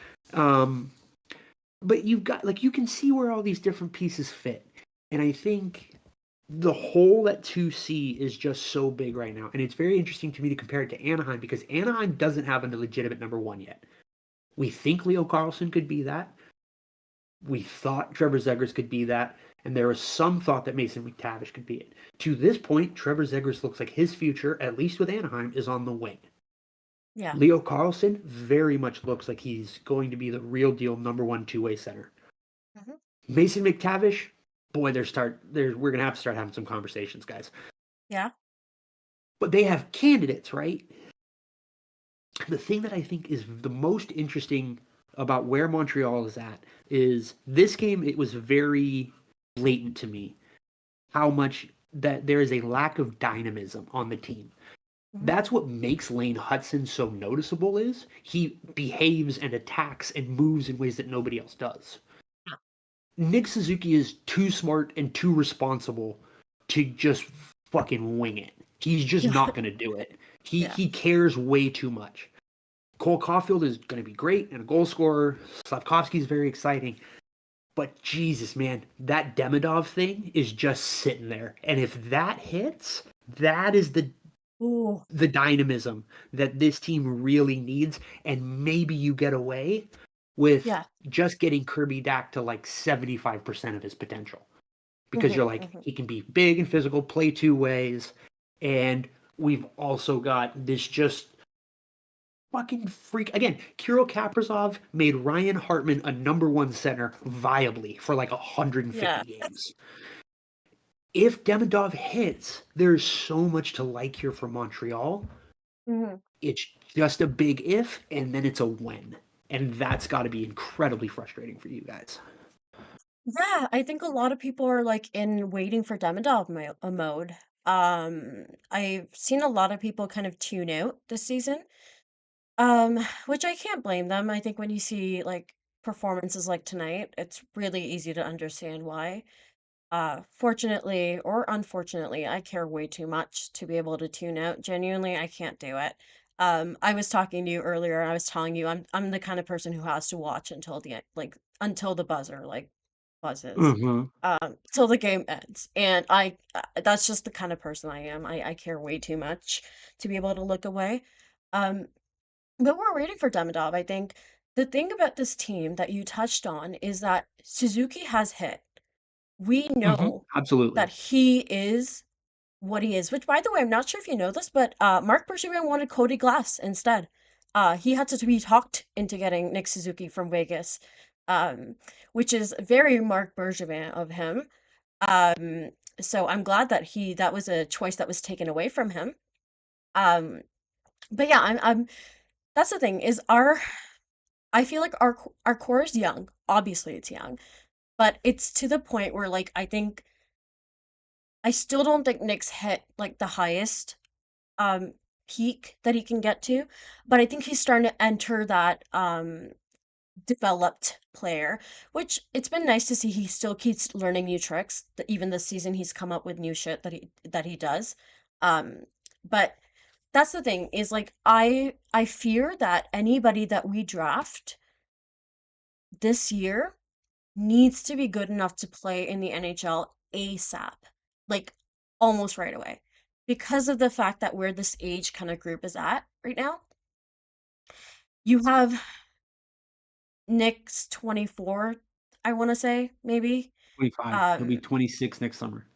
C: But you've got, like, you can see where all these different pieces fit. And I think the hole at 2C is just so big right now. And it's very interesting to me to compare it to Anaheim, because Anaheim doesn't have a legitimate number one yet. We think Leo Carlsson could be that. We thought Trevor Zegras could be that. And there was some thought that Mason McTavish could be it. To this point, Trevor Zegras looks like his future, at least with Anaheim, is on the wing.
B: Yeah.
C: Leo Carlsson very much looks like he's going to be the real deal number one two-way center. Mason McTavish, boy, we're going to have to start having some conversations, guys.
B: Yeah.
C: But they have candidates, right? the thing that I think is the most interesting about where Montreal is at is this game. It was very blatant to me how much that there is a lack of dynamism on the team.
B: Mhm.
C: That's what makes Lane Hudson so noticeable is he behaves and attacks and moves in ways that nobody else does. Nick Suzuki is too smart and too responsible to just fucking wing it. He's just
B: Yeah.
C: not going to do it. He
B: Yeah.
C: he cares way too much. Cole Caulfield is going to be great and a goal scorer. Slafkovsky is very exciting. But Jesus, man, that Demidov thing is just sitting there. And if that hits, that is
B: Ooh.
C: the dynamism that this team really needs. And maybe you get away with
B: Yeah.
C: just getting Kirby Dach to like 75% of his potential. Because
B: Mhm,
C: you're like,
B: mhm.
C: he can be big and physical, play two ways. And we've also got this just fucking freak. Again, Kirill Kaprizov made Ryan Hartman a number one center viably for like 150
B: Yeah.
C: games. If Demidov hits, there's so much to like here for Montreal.
B: Mhm.
C: It's just a big if, and then it's a when. And that's got to be incredibly frustrating for you guys.
B: Yeah, I think a lot of people are like in waiting for Demidov mode. I've seen a lot of people kind of tune out this season. Which I can't blame them. I think when you see like performances like tonight, it's really easy to understand why. Fortunately or unfortunately, I care way too much to be able to tune out. Genuinely, I can't do it. I was talking to you earlier, and I was telling you I'm the kind of person who has to watch until until the buzzer like buzzes,
C: Mm-hmm.
B: till the game ends. And that's just the kind of person I am. I care way too much to be able to look away. Um, but we're waiting for Demidov. I think the thing about this team that you touched on is that Suzuki has hit. We
C: Mm-hmm.
B: know that
C: Absolutely.
B: he is what he is, which by the way, I'm not sure if you know this, but Mark Bergevin wanted Cody Glass instead. He had to be talked into getting Nick Suzuki from Vegas, um, which is very Mark Bergevin of him. Um, so I'm glad that that was a choice that was taken away from him. Um, but yeah, I'm that's the thing is I feel like our core is young. Obviously, it's young, but it's to the point where like I still don't think Nick's hit like the highest um peak that he can get to, but I think he's starting to enter that developed player, which it's been nice to see he still keeps learning new tricks. Even this season he's come up with new shit that he does. Um but that's the thing is like I fear that anybody that we draft this year needs to be good enough to play in the NHL ASAP, like almost right away, because of the fact that where this age kind of group is at right now. You have Nick's 24, I want to say, maybe.
C: 25. He'll be
B: Um,
C: 26 next summer.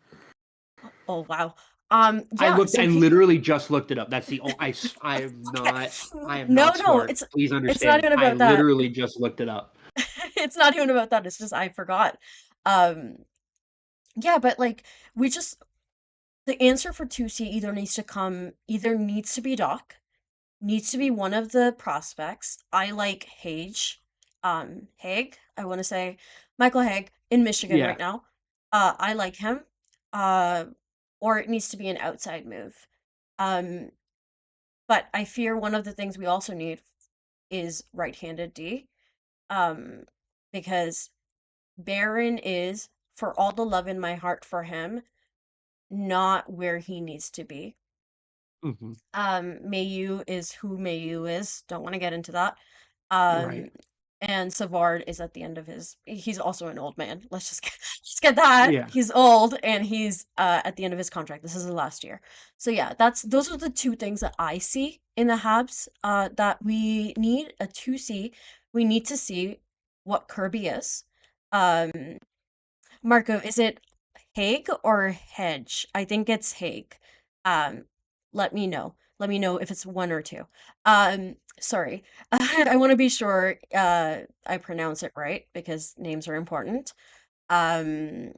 B: oh wow.
C: I
B: Yeah,
C: looked.
B: so
C: I
B: he
C: literally just looked it up. That's the. I am
B: okay.
C: not. I am
B: No,
C: not
B: no,
C: smart. Please
B: it's not
C: understand.
B: even
C: I
B: about that.
C: literally just looked it up.
B: It's not even about that. It's just I forgot. Um, yeah, but like we just the answer for 2C either needs to be Doc, needs to be one of the prospects. I like Haig, I want to say Michael Haig in Michigan
C: Yeah.
B: right now. I like him. Uh, or it needs to be an outside move. Um, but I fear one of the things we also need is right-handed D. Um, because Barron is, for all the love in my heart for him, not where he needs to be.
C: Hmm.
B: Mayu is who Mayu is. Don't want to get into that.
C: Right.
B: Um, and Savard is at the end of he's also an old man. Let's just just get that.
C: Yeah.
B: He's old and he's at the end of his contract. This is the last year. So yeah, those are the two things that I see in the Habs that we need a 2C. We need to see what Kirby is. Um Marco, is it Haig or Hedge? I think it's Haig. Um, let me know. Let me know if it's one or two. Sorry. I want to be sure I pronounce it right because names are important. Um,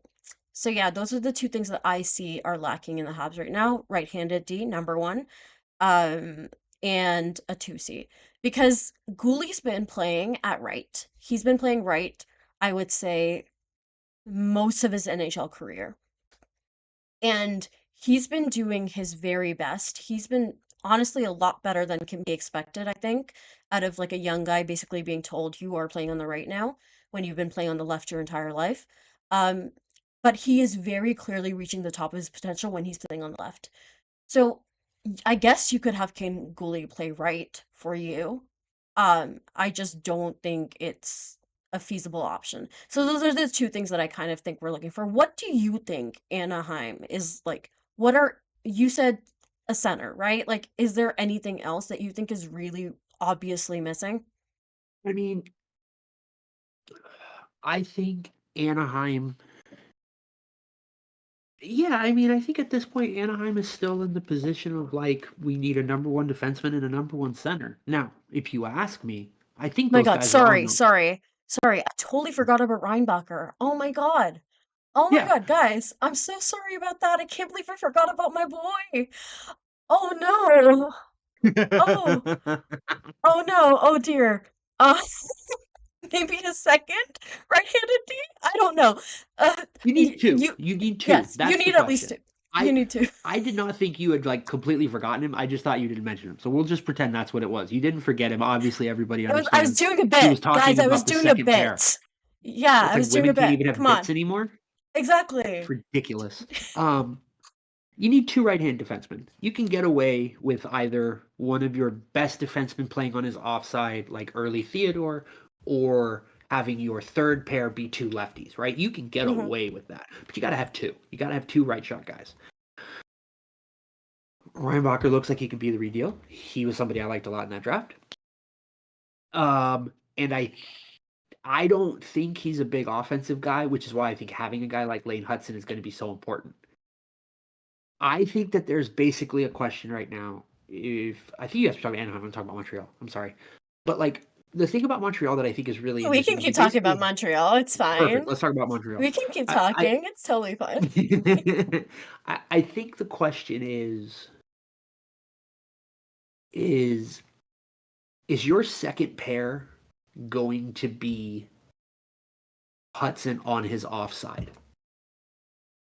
B: so yeah, those are the two things that I see are lacking in the Habs right now. Right-handed D, number one. Um, and a 2C because Gooley's been playing at right. He's been playing right, I would say, most of his NHL career. And he's been doing his very best. He's been honestly a lot better than can be expected, I think, out of like a young guy basically being told you are playing on the right now when you've been playing on the left your entire life. Um, but he is very clearly reaching the top of his potential when he's playing on the left. So I guess you could have Ken Gooley play right for you. I just don't think it's a feasible option. So those are the two things that I kind of think we're looking for. What do you think Anaheim is like? What are you said a center, right? Like, is there anything else that you think is really obviously missing?
C: I mean, I think Anaheim. Yeah, I mean, I think at this point Anaheim is still in the position of like we need a number one defenseman and a number one center. Now, if you ask me, I think
B: My
C: those
B: God,
C: guys are on
B: sorry,
C: the.
B: sorry, sorry. I totally forgot about Reinbacher. Oh my God. Oh my
C: Yeah.
B: God, guys, I'm so sorry about that. I can't believe I forgot about my boy. Oh no. Oh, oh no. Oh dear. Uh, maybe a second right-handed D? I don't know.
C: You need two. You need two.
B: Yes, you
C: That's the
B: need at least
C: question.
B: two. You
C: I
B: need two.
C: I did not think you had like completely forgotten him. I just thought you didn't mention him. So we'll just pretend that's what it was. You didn't forget him. Obviously, everybody
B: I was
C: understands.
B: doing a
C: She was
B: bit, guys.
C: talking
B: I was
C: about the
B: doing a
C: second pair.
B: bit. Yeah,
C: It's
B: I
C: like
B: was doing a
C: women can't
B: bit.
C: even have
B: Come on.
C: bits anymore. It's
B: Exactly.
C: ridiculous. Um, you need two right-hand defensemen. You can get away with either one of your best defensemen playing on his offside, like early Theodore, or having your third pair be two lefties, right? You can get
B: Hmm.
C: away with that, but you got to have two. You got to have two right shot guys. Reinbacher looks like he could be the real deal. He was somebody I liked a lot in that draft. And I don't think he's a big offensive guy, which is why I think having a guy like Lane Hudson is going to be so important. I think that there's basically a question right now. If I think you guys are talking about Anaheim, I'm talking about Montreal. I'm sorry, but like the thing about Montreal that I think is really
B: We
C: interesting
B: can
C: is you
B: keep talking about
C: basically
B: Montreal. It's
C: perfect.
B: fine.
C: Let's talk about Montreal.
B: We can keep
C: I
B: talking. It's totally fine.
C: I think the question is is your second pair going to be Hudson on his offside?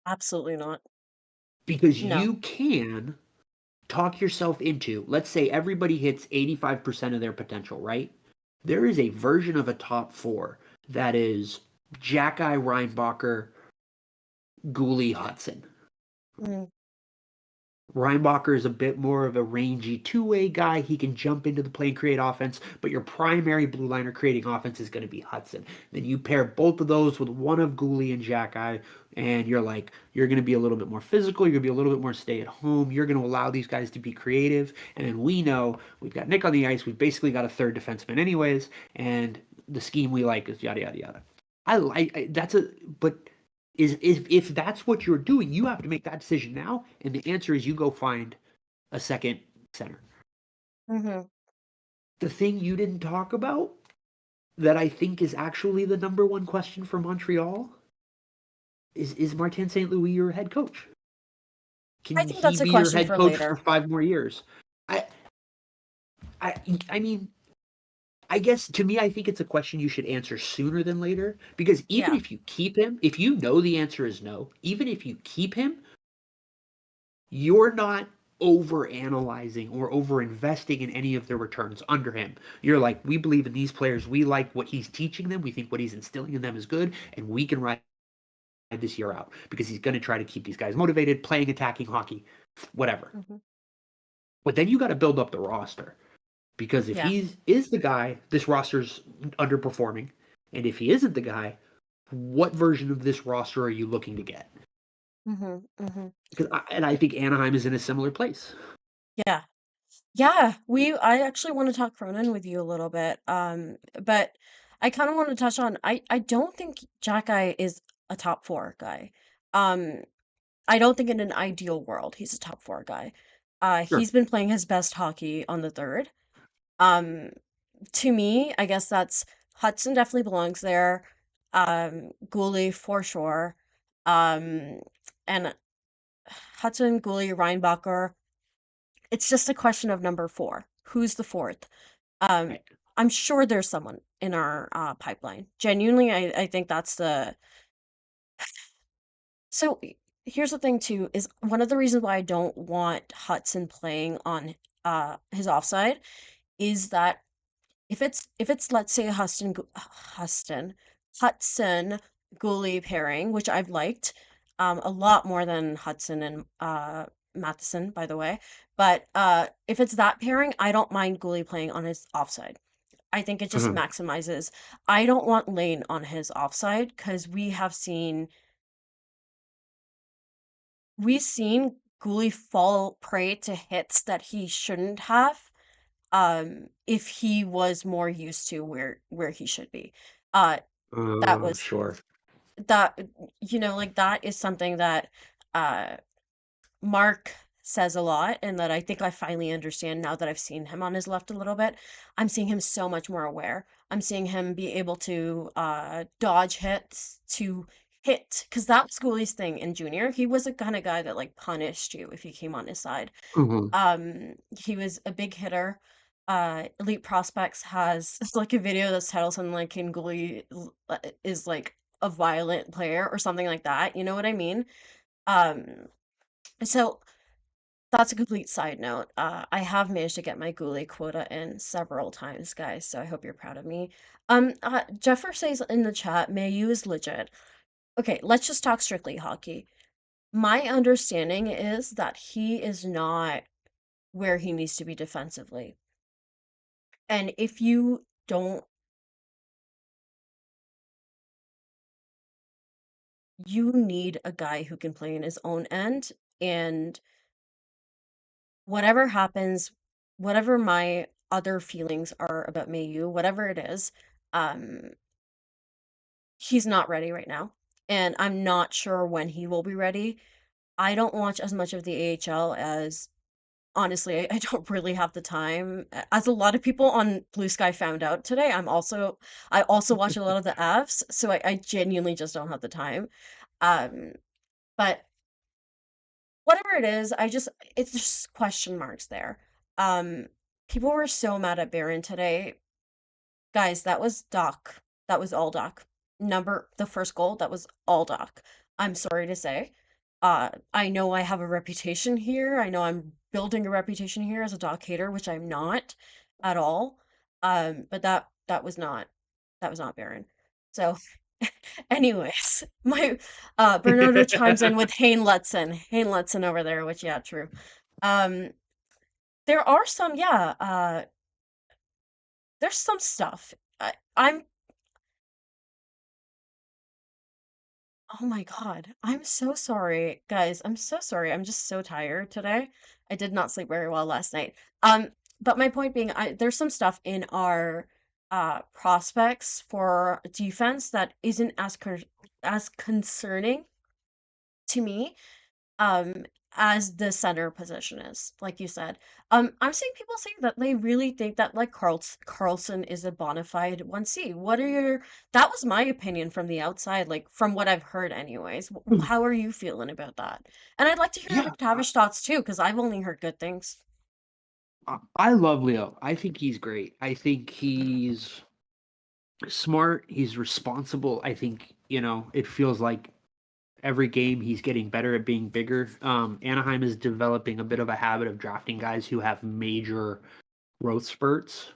B: Absolutely not.
C: Because
B: No.
C: you can talk yourself into, let's say everybody hits 85% of their potential, right? There is a version of a top four that is Xhekaj, Reinbacher, Gooley, Hudson.
B: Mm,
C: Reinbacher is a bit more of a rangy two-way guy. He can jump into the play and create offense, but your primary blue liner creating offense is going to be Hudson. Then you pair both of those with one of Gooley and Xhekaj, and you're going to be a little bit more physical. You're going to be a little bit more stay at home. You're going to allow these guys to be creative. And then we know we've got Nick on the ice. We've basically got a third defenseman anyways, and the scheme we like is yada yada yada. But is if that's what you're doing, you have to make that decision now, and the answer is you go find a second center.
B: hmm
C: The thing you didn't talk about that I think is actually the number one question for Montreal is Martin St. Louis your head coach?
B: I
C: Can
B: think
C: he
B: that's a
C: be your
B: question
C: head
B: for
C: coach for
B: later.
C: 5 more years? I I I mean, I guess to me, I think it's a question you should answer sooner than later because even
B: Yeah.
C: if you keep him, if you know the answer is no, even if you keep him, you're not over analyzing or over investing in any of the returns under him. You're like, we believe in these players. We like what he's teaching them. We think what he's instilling in them is good, and we can ride this year out because he's going to try to keep these guys motivated, playing attacking hockey, whatever.
B: Hmm.
C: But then you got to build up the roster because if
B: Yeah.
C: he is the guy, this roster's underperforming, and if he isn't the guy, what version of this roster are you looking to get?
B: hmm hmm
C: And I think Anaheim is in a similar place.
B: Yeah. Yeah, I actually want to talk Cronin with you a little bit. But I kind of want to touch on I don't think Jack Guy is a top four guy. Um, I don't think in an ideal world he's a top four guy.
C: Sure.
B: He's been playing his best hockey on the third. Um, to me, I guess that's Hudson definitely belongs there. Gooley for sure. Um, and Hudson, Gooley, Reinbacher. It's just a question of number four. Who's the fourth? Um,
C: Right.
B: I'm sure there's someone in our pipeline. Genuinely, I think that's the. So here's the thing too, is one of the reasons why I don't want Hudson playing on his offside is that if it's let's say a Hudson goalie pairing, which I've liked a lot more than Hudson and Matheson, by the way. But if it's that pairing, I don't mind goalie playing on his offside. I think it just
C: Uh-huh.
B: maximizes. I don't want Lane on his offside because we've seen Gooley fall prey to hits that he shouldn't have, if he was more used to where he should be. Uh, that was
C: Sure.
B: that like that is something that uh Mark says a lot, and that I think I finally understand now that I've seen him on his left a little bit. I'm seeing him so much more aware. I'm seeing him be able to dodge hits, to hit, because that was Gooley's thing in junior. He was the kind of guy that like punished you if you came on his side.
C: Uh-huh.
B: He was a big hitter. Elite Prospects has it's like a video that's titled something like King Gooley is like a violent player or something like that. You know what I mean? Um, so that's a complete side note. I have managed to get my Goulet quota in several times, guys, so I hope you're proud of me. Jeffer says in the chat, Mayu is legit. Okay, let's just talk strictly hockey. My understanding is that he is not where he needs to be defensively. And if you don't, you need a guy who can play in his own end. And whatever happens, whatever my other feelings are about Mayu, whatever it is, um, he's not ready right now. And I'm not sure when he will be ready. I don't watch as much of the AHL as honestly, I don't really have the time. As a lot of people on Blue Sky found out today, I also watch a lot of the Fs, so I genuinely just don't have the time. Um, but whatever it is, it's just question marks there. Um, People were so mad at Baron today. Guys, that was Doc. That was all Doc. The first goal, that was all Doc. I'm sorry to say. I know I have a reputation here. I know I'm building a reputation here as a Doc hater, which I'm not at all. But that was not Baron. So, anyways, my Bernardo chimes in with Hayne Lutzen. Hayne Lutzen over there, which yeah, true. Um, there are some, yeah, there's some stuff. I'm Oh my God. I'm so sorry. Guys, I'm so sorry. I'm just so tired today. I did not sleep very well last night. But my point being, there's some stuff in our prospects for defense that isn't as concerning to me um as the center position is, like you said. I'm seeing people saying that they really think that like Carlson is a bona fide 1C. That was my opinion from the outside, like from what I've heard anyways. How are you feeling about that? And I'd like to hear
C: Yeah,
B: McTavish thoughts too, because I've only heard good things.
C: I love Leo. I think he's great. I think he's smart. He's responsible. I think, it feels like every game he's getting better at being bigger. Anaheim is developing a bit of a habit of drafting guys who have major growth spurts.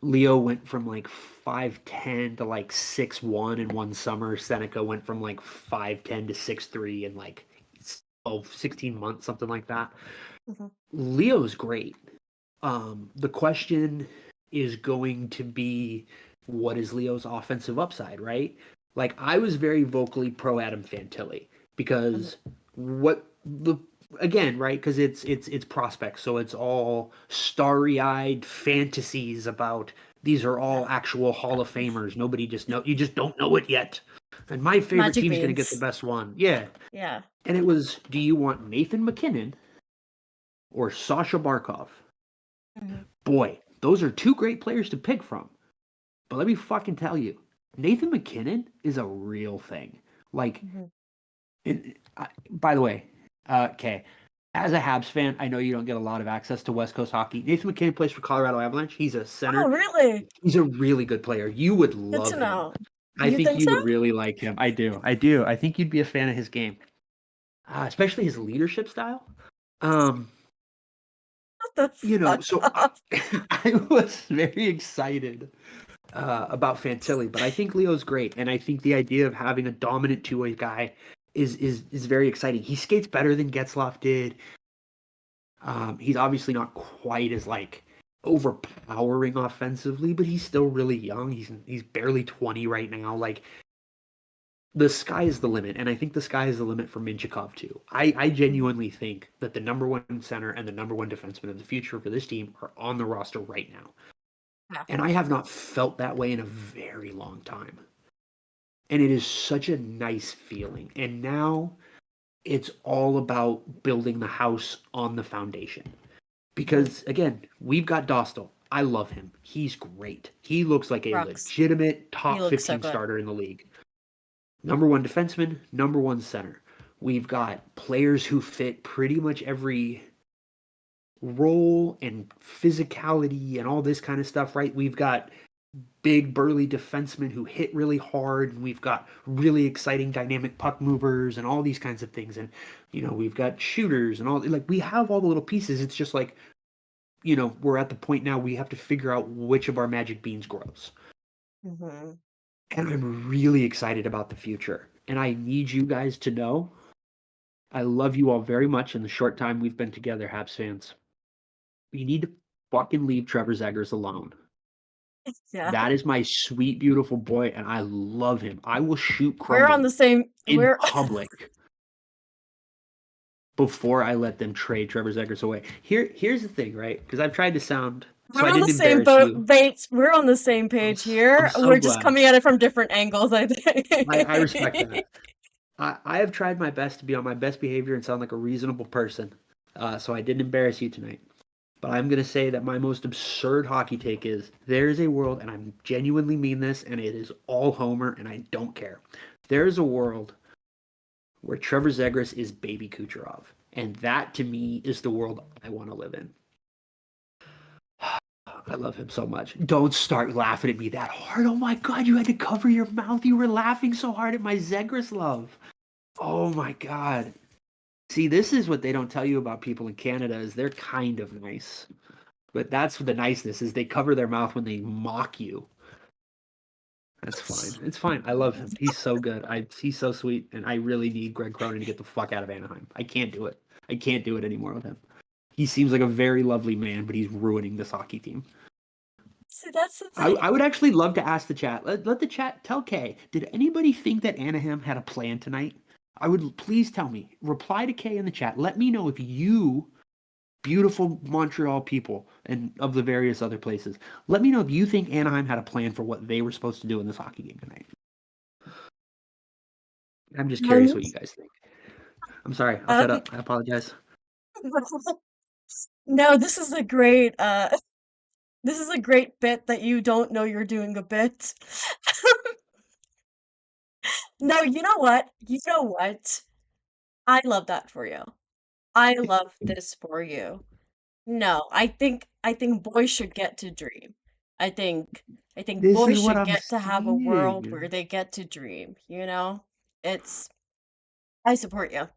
C: Leo went from like 5'10" to like 6'1" in one summer. Seneca went from like 5'10" to 6'3" in like 12, 16 months, something like that.
B: Mhm.
C: Leo's great. The question is going to be, what is Leo's offensive upside, right? Like, I was very vocally pro Adam Fantilli
B: Mhm.
C: because what the again, right? Because it's prospects, so it's all starry-eyed fantasies about these are
B: Yeah.
C: all actual Hall of Famers. Nobody just know, you just don't know it yet. And my favorite
B: Magic
C: team's gonna get the
B: beans.
C: best one. Yeah.
B: Yeah.
C: And it was, do you want Nathan McKinnon or Sasha Barkov?
B: Mhm.
C: Boy, those are two great players to pick from. But let me fucking tell you, Nathan McKinnon is a real thing. Like,
B: Mhm.
C: by the way, okay, As a Habs fan, I know you don't get a lot of access to West Coast hockey. Nathan McKinnon plays for Colorado Avalanche. He's a center.
B: Oh, really?
C: He's a really good player. You would
B: Good
C: love
B: to
C: him.
B: know.
C: I
B: You
C: think
B: think
C: you
B: so?
C: would really like him. I do. I think you'd be a fan of his game, especially his leadership style.
B: What the fuck?
C: So I was very excited about Fantilli, but I think Leo's great, and I think the idea of having a dominant two-way guy is very exciting. He skates better than Getzlaf did. He's obviously not quite as overpowering offensively, but he's still really young. He's barely 20 right now. The sky is the limit, and I think the sky is the limit for Minchikov too. I genuinely think that the number one center and the number one defenseman of the future for this team are on the roster right now.
B: Yeah.
C: And I have not felt that way in a very long time. And it is such a nice feeling. And now it's all about building the house on the foundation. Because, again, we've got Dostal. I love him. He's great. He looks like a legitimate top 15 starter in the league. Number one defenseman, number one center. We've got players who fit pretty much every role and physicality and all this kind of stuff, right? We've got big burly defensemen who hit really hard, and we've got really exciting dynamic puck movers and all these kinds of things. And we've got shooters and all, we have all the little pieces. It's just we're at the point now we have to figure out which of our magic beans grows.
B: Mm-hmm.
C: And I'm really excited about the future. And I need you guys to know I love you all very much in the short time we've been together, Habs fans. You need to fucking leave Trevor Zegras alone.
B: Yeah.
C: That is my sweet, beautiful boy, and I love him. I will shoot Crumble
B: We're on the same
C: in public before I let them trade Trevor Zegras away. Here's the thing, right? Because I've tried to sound so
B: we're
C: I
B: on
C: didn't
B: the same
C: embarrass
B: boat,
C: you.
B: Bates. We're on the same page here.
C: So
B: we're just
C: glad.
B: coming at it from different angles, I think.
C: I respect that. I have tried my best to be on my best behavior and sound like a reasonable person. So I didn't embarrass you tonight. But I'm going to say that my most absurd hockey take is there is a world, and I genuinely mean this, and it is all Homer, and I don't care. There is a world where Trevor Zegras is baby Kucherov. And that, to me, is the world I want to live in. I love him so much. Don't start laughing at me that hard. Oh my God, you had to cover your mouth. You were laughing so hard at my Zegras love. Oh my God. See, this is what they don't tell you about people in Canada is they're kind of nice. But that's the niceness is they cover their mouth when they mock you. That's fine. It's fine. I love him. He's so good. He's so sweet. And I really need Greg Cronin to get the fuck out of Anaheim. I can't do it. I can't do it anymore with him. He seems like a very lovely man, but he's ruining this hockey team.
B: See, that's the thing.
C: I would actually love to ask the chat. Let the chat tell Kay. Did anybody think that Anaheim had a plan tonight? I would please tell me. Reply to Kay in the chat. Let me know if you, beautiful Montreal people and of the various other places, let me know if you think Anaheim had a plan for what they were supposed to do in this hockey game tonight. I'm just curious what you guys think. I'm sorry. I'll shut up. I apologize.
B: No, this is a great bit that you don't know you're doing a bit. No, you know what? I love that for you. I love this for you. No, I think boys should get to dream. I think
C: This
B: boys
C: is what
B: should
C: I'm
B: get to have a world
C: saying.
B: where they get to dream, I support you.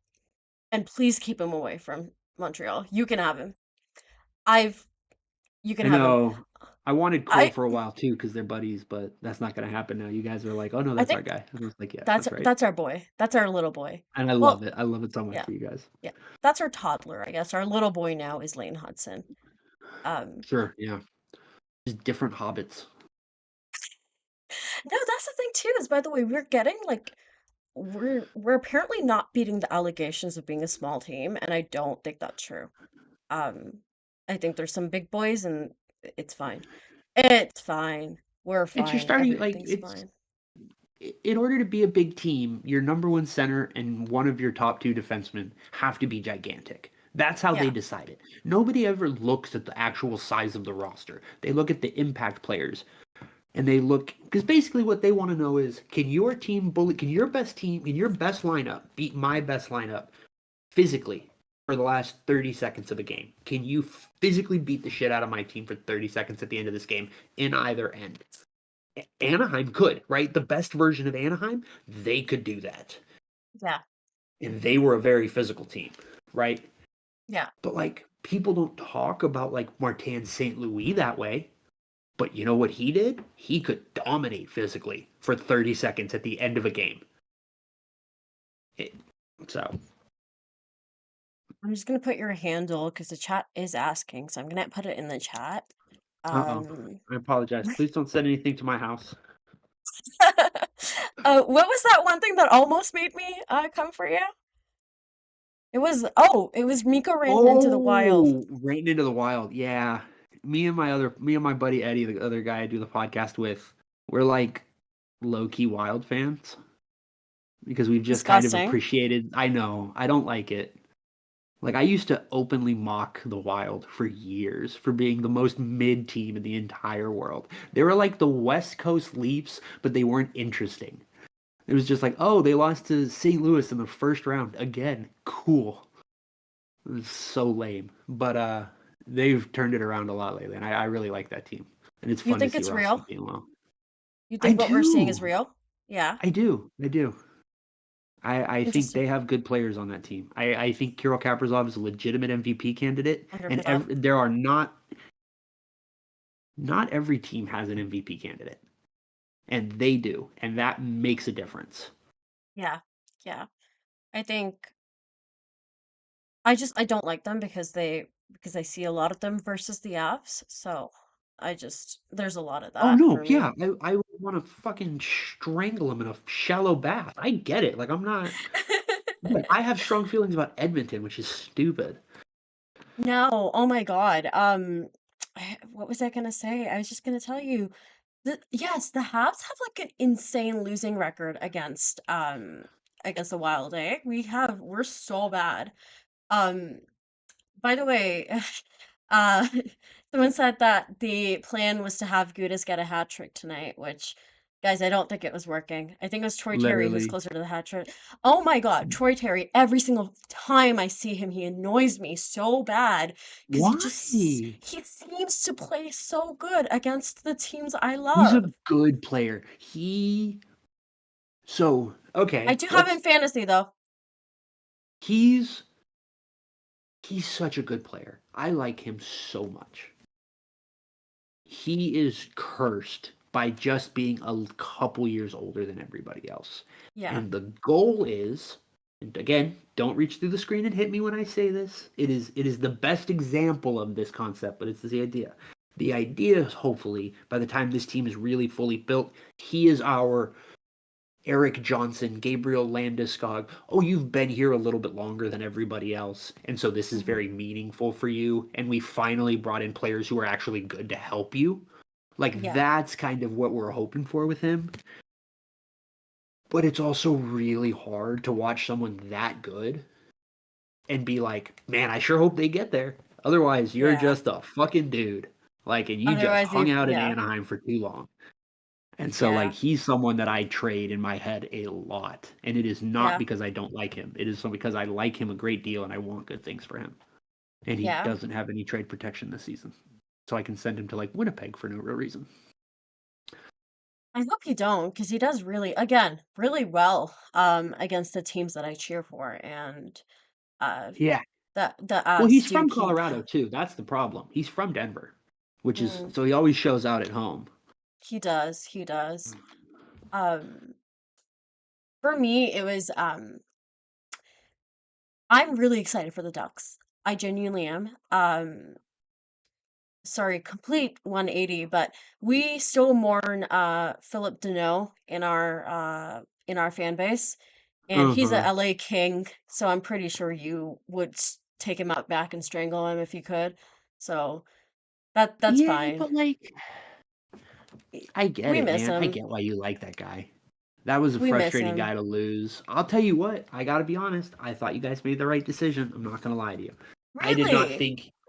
B: And please keep him away from Montreal. You can have him. You can
C: I
B: have him.
C: know. I wanted Cole
B: I
C: for a while too because they're buddies, but that's not going to happen now. You guys are like, oh no,
B: I
C: that's our
B: think
C: guy. I was like, yeah,
B: that's
C: that's right.
B: that's our boy. That's our little boy.
C: And I
B: Well,
C: love it. I love it so much
B: yeah.
C: for you guys.
B: Yeah. That's our toddler, I guess. Our little boy now is Lane Hudson.
C: Sure, yeah. Just different hobbits.
B: No, that's the thing too, is by the way, we're apparently not beating the allegations of being a small team, and I don't think that's true. I think there's some big boys and it's fine. It's fine. We're
C: It's you're
B: fine.
C: starting
B: Everything's fine.
C: in order to be a big team, your number one center and one of your top two defensemen have to be gigantic. That's how they
B: Yeah.
C: decide it. Nobody ever looks at the actual size of the roster. They look at the impact players. And they look because basically what they want to know is can your best lineup beat my best lineup physically for the last 30 seconds of a game? Can you physically beat the shit out of my team for 30 seconds at the end of this game in either end? Anaheim could, right? The best version of Anaheim, they could do that.
B: Yeah.
C: And they were a very physical team, right?
B: Yeah.
C: But like people don't talk about like Martin St. Louis that way. But you know what he did? He could dominate physically for 30 seconds at the end of a game. So
B: I'm just gonna put your handle because the chat is asking, so I'm gonna put it in the chat.
C: I apologize. Please don't send anything to my house.
B: What was that one thing that almost made me come for you? It was Miko ran into the wild.
C: Right into the wild. Yeah. Me and my buddy Eddie, the other guy I do the podcast with, we're like low-key Wild fans because we've just kind of
B: Disgusting.
C: appreciated. I know. I don't like it. Like I used to openly mock the Wild for years for being the most mid team in the entire world. They were like the West Coast Leafs, but they weren't interesting. It was just like, oh, they lost to St. Louis in the first round again. Cool. It was so lame, but they've turned it around a lot lately, and I really like that team. And it's
B: You
C: fun to
B: think
C: see
B: it's
C: Rossi
B: real?
C: being well.
B: You
C: I
B: think what we're seeing is
C: do.
B: real? Yeah.
C: I do. I think
B: Interesting.
C: they have good players on that team. I think Kirill Kaprizov is a legitimate MVP candidate, and
B: 100%.
C: there are not every team has an MVP candidate, and they do, and that makes a difference.
B: Yeah. Yeah. I think I don't like them because I see a lot of them versus the Avs, so there's a lot of
C: Oh
B: that
C: no,
B: for me.
C: yeah, I would want to fucking strangle him in a shallow bath. I get it. Like I'm not. But I have strong feelings about Edmonton, which is stupid.
B: No, oh my God. What was I gonna say? I was just gonna tell you yes, the Habs have like an insane losing record against the Wild, eh? We're so bad. Um, by the way, uh, someone said that the plan was to have Gudas get a hat trick tonight, which, guys, I don't think it was working. I think it was Troy Terry who's
C: Literally.
B: closer to the hat trick. Oh my God, Troy Terry, every single time I see him, he annoys me so bad because
C: Why?
B: he seems to play so good against the teams I
C: He's a
B: love.
C: good player.
B: I
C: Okay,
B: do have him in fantasy though.
C: he's such a good player. I like him so much. He is cursed by just being a couple years older than everybody else.
B: Yeah.
C: And the goal is, and again, don't reach through the screen and hit me when I say this. It is the best example of this concept, but it's the idea. The idea is hopefully by the time this team is really fully built, he is our Eric Johnson, Gabriel Landeskog. Oh, you've been here a little bit longer than everybody else, and so this is
B: Mhm.
C: very meaningful for you. And we finally brought in players who are actually good to help you. Like
B: Yeah.
C: that's kind of what we're hoping for with him. But it's also really hard to watch someone that good and be like, man, I sure hope they get there. Otherwise, you're
B: Yeah.
C: just a fucking dude. Like, and you just
B: Otherwise,
C: hung out in
B: yeah.
C: Anaheim for too long. And so, like,
B: Yeah.
C: he's someone that I trade in my head a lot. And it is not
B: Yeah.
C: because I don't like him. It is because I like him a great deal and I want good things for him. And he
B: Yeah.
C: doesn't have any trade protection this season. So I can send him to, like, Winnipeg for no real reason.
B: I hope you don't, because he does really well against the teams that I cheer for, and uh
C: Yeah.
B: the
C: Well,
B: Avs
C: he's
B: do
C: from
B: keep
C: Colorado, too. That's the problem. He's from Denver, which is,
B: Mm,
C: so he always shows out at home.
B: he does. Um for me it was I'm really excited for the Ducks. I genuinely am. Sorry, complete 180, but we still mourn Philip Deneau in our fan base, and he's a
C: Uh-huh.
B: LA King, so I'm pretty sure you would take him out back and strangle him if you could. So that's
C: Yeah,
B: fine.
C: but, like, I get
B: We
C: it,
B: miss
C: man. I
B: him.
C: get why you like that guy. That was a
B: We miss
C: frustrating
B: him.
C: guy to lose. I'll tell you what, I gotta be honest. I thought you guys made the right decision. I'm not gonna lie to you.
B: Really?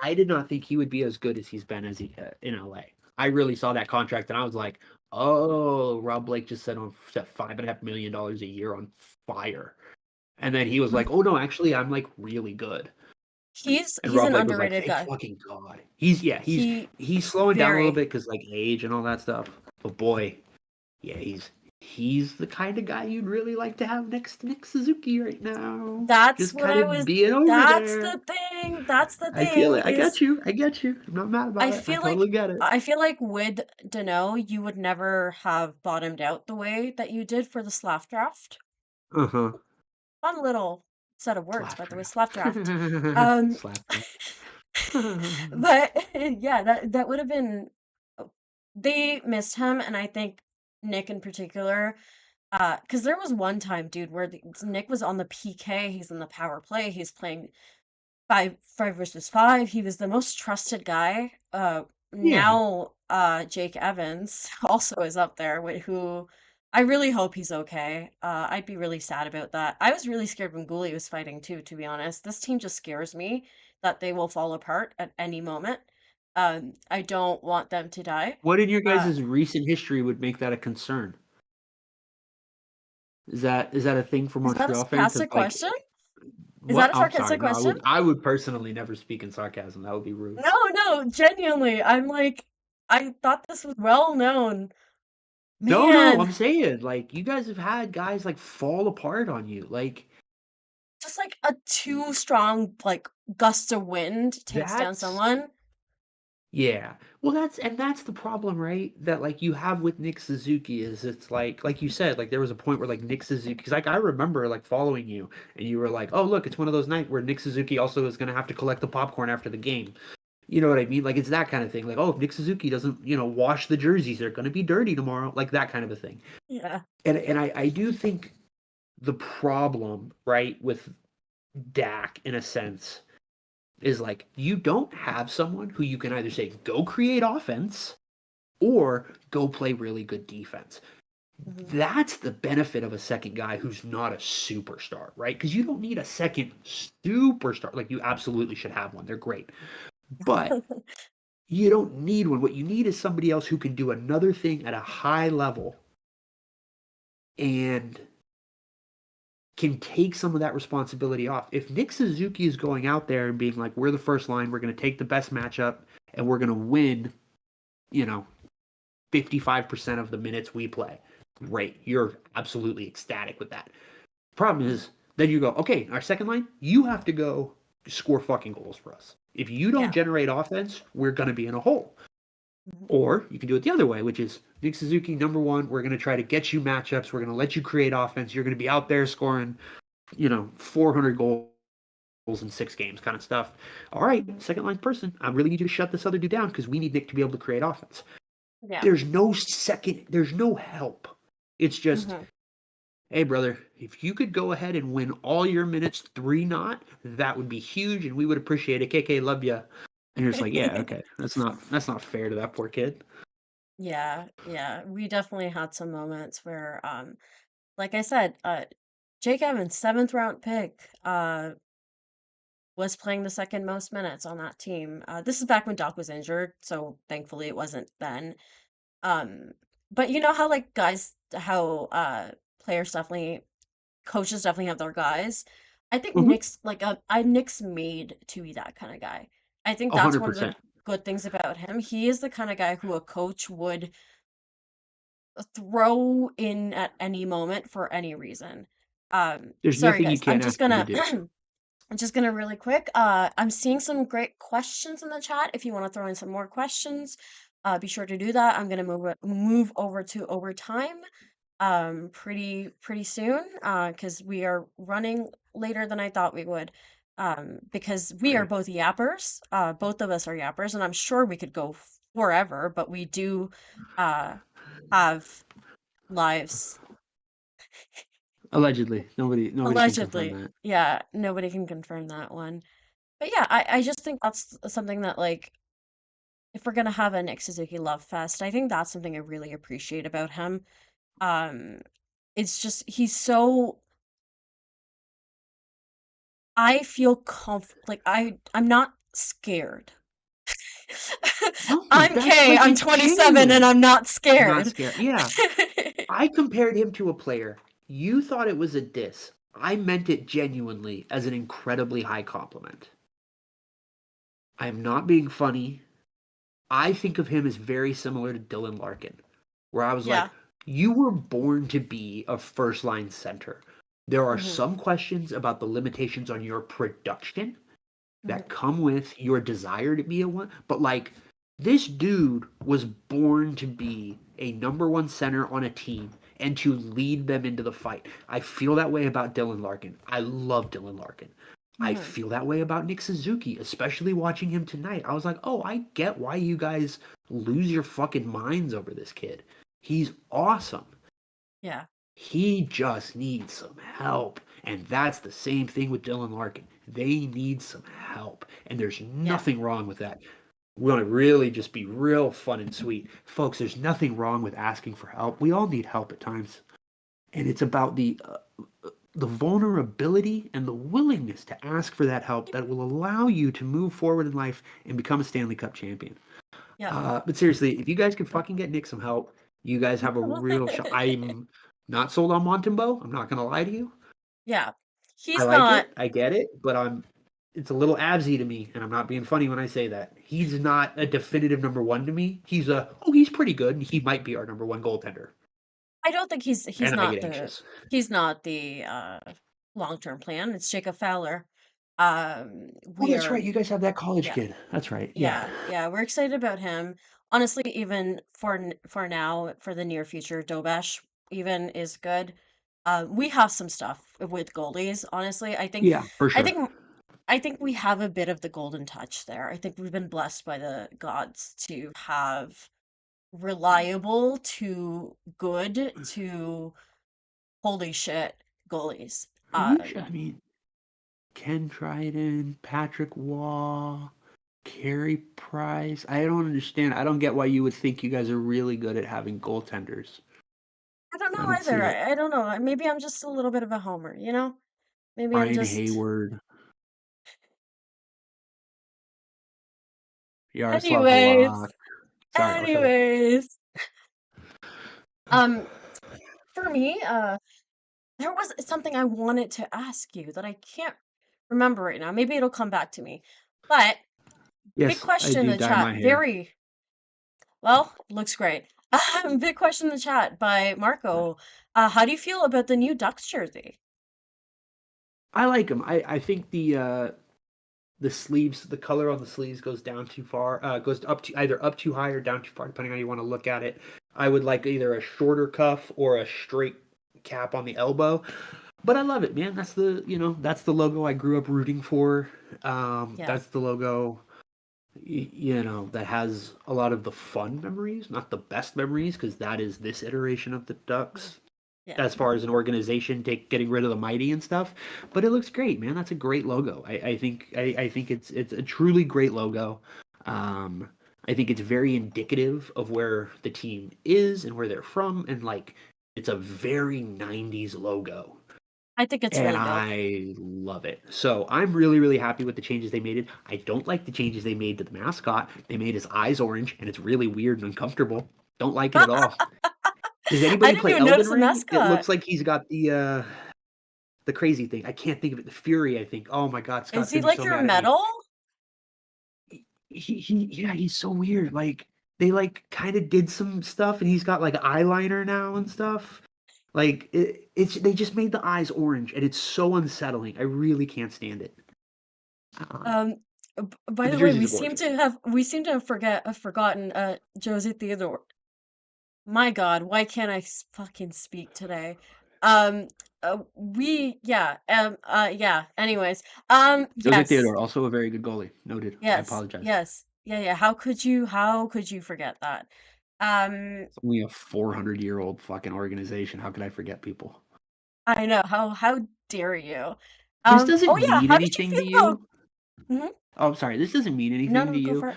C: I did not think he would be as good as he's been in LA. I really saw that contract and I was like, oh, Rob Blake just set $5.5 million a year on fire. And then he was like, oh no, actually, I'm like really good. And
B: he's
C: Rob
B: an
C: Blake was like,
B: underrated
C: "Thank
B: guy.
C: fucking God." He's slowing down a little
B: Very.
C: bit because like age and all that stuff. But boy, yeah, he's the kind of guy you'd really like to have next to Nick Suzuki right now.
B: That's
C: Just
B: what
C: kind
B: I
C: of
B: was.
C: being over
B: That's
C: there.
B: the thing. That's the
C: I feel
B: thing
C: it. I
B: is
C: get you. I get you. I'm not mad
B: I
C: about it. I
B: feel
C: totally
B: like
C: get it.
B: I feel like with Dano, you would never have bottomed out the way that you did for the Slav draft.
C: Uh huh.
B: Fun little set of words,
C: Slap
B: by the way,
C: draft.
B: Slav draft. Um,
C: Slap draft.
B: but yeah, that would have been. They missed him, and I think Nick in particular. Because there was one time, dude, where Nick was on the PK. He's in the power play. He's playing five versus five. He was the most trusted guy.
C: Yeah.
B: Now Jake Evans also is up there with who I really hope he's okay. I'd be really sad about that. I was really scared when Gooley was fighting too, to be honest. This team just scares me that they will fall apart at any moment. I don't want them to die.
C: What in your
B: Uh,
C: guys' recent history would make that a concern? Is that a thing for
B: is that a
C: Montreal fans? Because
B: sarcastic
C: like,
B: question? Is that
C: what?
B: a
C: I'm sorry.
B: sarcastic
C: No,
B: question?
C: I would personally never speak in sarcasm. That would be rude.
B: No, no, genuinely. I'm like, I thought this was well known.
C: No,
B: Man,
C: I'm saying like you guys have had guys like fall apart on you. Like
B: just like a too strong like gust of wind takes down
C: that's
B: someone.
C: yeah. Well, that's the problem, right? That like you have with Nick Suzuki is it's like you said, like there was a point where like Nick Suzuki, because like I remember like following you and you were like, oh look, it's one of those nights where Nick Suzuki also is gonna have to collect the popcorn after the game. You know what I mean? Like it's that kind of thing. Like, oh, if Nick Suzuki doesn't, wash the jerseys, they're gonna be dirty tomorrow. Like that kind of a thing.
B: Yeah.
C: And I do think the problem, right, with Dak in a sense is like you don't have someone who you can either say go create offense or go play really good defense.
B: Mhm.
C: That's the benefit of a second guy who's not a superstar, right? Because you don't need a second superstar. Like you absolutely should have one. They're great. But you don't need one. What you need is somebody else who can do another thing at a high level and can take some of that responsibility off. If Nick Suzuki is going out there and being like, we're the first line, we're going to take the best matchup, and we're going to win, 55% of the minutes we play, great. You're absolutely ecstatic with that. Problem is, then you go, okay, our second line, you have to go score fucking goals for us. If you don't
B: Yeah.
C: generate offense, we're going to be in a hole.
B: Mhm.
C: Or you can do it the other way, which is Nick Suzuki, number one, we're going to try to get you matchups. We're going to let you create offense. You're going to be out there scoring, 400 goals in 6 games kind of stuff. All right,
B: Mhm.
C: second line person, I really need you to shut this other dude down because we need Nick to be able to create offense.
B: Yeah.
C: There's no help. It's just,
B: Mhm.
C: hey, brother, if you could go ahead and win all your minutes 3-0, that would be huge and we would appreciate it. KK, love ya. And you're just like, yeah, okay. That's not fair to that poor kid.
B: Yeah, yeah. We definitely had some moments where like I said, Jake Evans, 7th round pick, was playing the second most minutes on that team. This is back when Doc was injured, so thankfully it wasn't then. Um, but you know how like guys, how players definitely, coaches definitely have their guys. I think
C: Mm-hmm.
B: Nick's like Nick's made to be that kind of guy. I think that's one of the
C: 100%.
B: good things about him. He is the kind of guy who a coach would throw in at any moment for any reason.
C: There's
B: Sorry
C: nothing you
B: guys, I'm
C: can't
B: just
C: ask him to
B: gonna
C: do.
B: I'm just gonna really quick. I'm seeing some great questions in the chat. If you want to throw in some more questions, be sure to do that. I'm gonna move over to overtime pretty soon because we are running later than I thought we would. Because we are
C: Right.
B: both yappers. Both of us are yappers, and I'm sure we could go forever, but we do uh have lives.
C: Allegedly. Nobody can confirm
B: Allegedly.
C: that.
B: Yeah, nobody can confirm that one. But yeah, I just think that's something that like if we're gonna have a Nick Suzuki love fest, I think that's something I really appreciate about him. Um it's just he's so I feel like I'm not scared.
C: No,
B: I'm
C: that's
B: Kay,
C: like
B: I'm
C: it's
B: 27 and
C: genuine.
B: I'm not
C: Not
B: scared.
C: scared. Yeah. I compared him to a player. You thought it was a diss. I meant it genuinely as an incredibly high compliment. I'm not being funny. I think of him as very similar to Dylan Larkin, where I was like,
B: Yeah.
C: you were born to be a first line center. There are
B: Hmm.
C: some questions about the limitations on your production that
B: Hmm.
C: come with your desire to be a one, but like this dude was born to be a number one center on a team and to lead them into the fight. I feel that way about Dylan Larkin. I love Dylan Larkin. I
B: Hmm.
C: feel that way about Nick Suzuki, especially watching him tonight. I was like, oh, I get why you guys lose your fucking minds over this kid. He's awesome.
B: Yeah.
C: He just needs some help. And that's the same thing with Dylan Larkin. They need some help. And there's
B: Yeah.
C: nothing wrong with that. We want to really just be real fun and sweet. Folks, there's nothing wrong with asking for help. We all need help at times. And it's about the vulnerability and the willingness to ask for that help that will allow you to move forward in life and become a Stanley Cup champion.
B: Yeah.
C: But seriously, if you guys can fucking get Nick some help, you guys have a real shot. I'm not sold on Montembeau. I'm not gonna lie to you.
B: Yeah.
C: I
B: He's
C: like
B: not.
C: it. I get it, but it's a little absy to me, and I'm not being funny when I say that. He's not a definitive number one to me. He's pretty good, and he might be our number one goaltender.
B: I don't think he's
C: And I
B: not
C: get
B: the
C: anxious.
B: long-term plan. It's Jacob Fowler.
C: Oh,
B: We
C: that's right.
B: are
C: You guys have that college
B: yeah.
C: kid. That's right. Yeah.
B: Yeah, we're excited about him. Honestly, even for now, for the near future, Dobash even is good. We have some stuff with goalies. Honestly,
C: Yeah, for
B: I
C: sure.
B: think, I think we have a bit of the golden touch there. I think we've been blessed by the gods to have reliable to good to holy shit goalies.
C: I mean, Ken Dryden, Patrick Waugh, Carey Price. I don't understand. I don't get why you would think you guys are really good at having goaltenders.
B: I don't
C: I
B: know
C: don't
B: either.
C: see it.
B: I don't know. Maybe I'm just a little bit of a homer, you know? Maybe I'm
C: Brian
B: just.
C: Hayward, Yaroslav
B: Anyways,
C: Halak. Sorry, I'll shut up.
B: anyways. Um, for me, there was something I wanted to ask you that I can't remember right now. Maybe it'll come back to me. But big
C: Yes, I
B: question in
C: do
B: the
C: dye
B: chat.
C: my hair.
B: Very well, looks great. Big question in the chat by Marco. How do you feel about the new Ducks jersey?
C: I like them. I think the sleeves, the color on the sleeves goes down too far. Goes up to either up too high or down too far, depending on how you want to look at it. I would like either a shorter cuff or a straight cap on the elbow. But I love it, man. That's the logo I grew up rooting for.
B: Yeah,
C: That's the logo, that has a lot of the fun memories, not the best memories, because that is this iteration of the
B: mhm,
C: Ducks
B: yeah.
C: as far as an organization getting rid of the mighty and stuff. But it looks great, man. That's a great logo. I think it's a truly great logo. Um, I think it's very indicative of where the team is and where they're from, and like it's a very '90s logo.
B: I think it's
C: And
B: really good.
C: I love it. So I'm really, really happy with the changes they made. I don't like the changes they made to the mascot. They made his eyes orange, and it's really weird and uncomfortable. Don't like it at all. Does
B: I
C: anybody
B: didn't
C: play
B: even
C: Elden
B: notice the
C: Ring? It
B: mascot.
C: looks like he's got the crazy thing. I can't think of it. The Fury, I think. Oh my God,
B: Is
C: Scott's
B: he
C: gonna be
B: like
C: so
B: your
C: mad at me.
B: metal?
C: Yeah, he's so weird. Like they like kind of did some stuff, and he's got like eyeliner now and stuff. Like it's they just made the eyes orange, and it's so unsettling. I really can't stand it. Um,
B: Um, by
C: but the
B: the way,
C: jerseys are gorgeous.
B: we seem to have forgotten Josie Theodore. My God, why can't I fucking speak today? Um, yeah. Anyways,
C: Jose
B: yes,
C: Theodore, also a very good goalie. Noted. I
B: yes,
C: apologize.
B: yes, yeah. How could you forget that? Um,
C: It's only a 400-year-old fucking organization. How could I forget people?
B: I know, how dare you?
C: This
B: Oh
C: doesn't
B: yeah,
C: mean
B: how did you
C: anything to
B: feel about?
C: you.
B: Mhm.
C: Oh, I'm sorry. This doesn't mean
B: No,
C: anything
B: no,
C: to
B: go
C: you.
B: for it.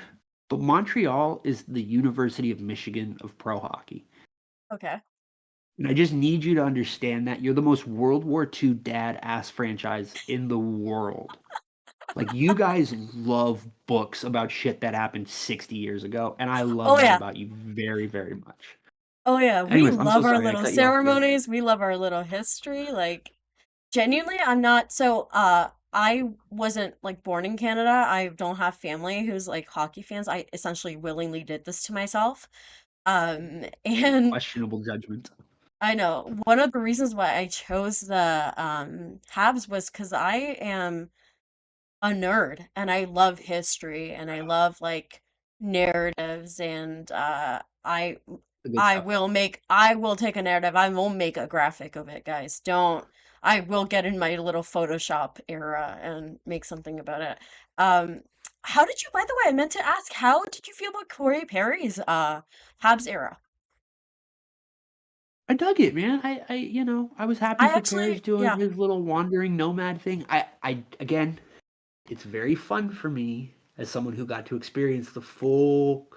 C: But Montreal is the University of Michigan of pro hockey.
B: Okay.
C: And I just need you to understand that you're the most World War II dad ass franchise in the world. Like you guys love books about shit that happened 60 years ago, and I love
B: Oh
C: that
B: yeah.
C: about you very, very much.
B: Oh yeah, we
C: Anyways, I'm so
B: love our
C: sorry I
B: little
C: cut you off again.
B: ceremonies. We love our little history. Like genuinely, I'm not so I wasn't like born in Canada. I don't have family who's like hockey fans. I essentially willingly did this to myself. And
C: Questionable judgment.
B: I know one of the reasons why I chose the Habs was because I am a nerd and I love history and I love like narratives and
C: The good stuff.
B: I will take a narrative. I will make a graphic of it, guys. Don't I will get in my little Photoshop era and make something about it. Um how did you, by the way, I meant to ask, how did you feel about Corey Perry's Habs era?
C: I dug it, man. I was happy
B: I
C: for Paris
B: actually,
C: doing
B: yeah.
C: his little wandering nomad thing. Again, it's very fun for me as someone who got to experience the full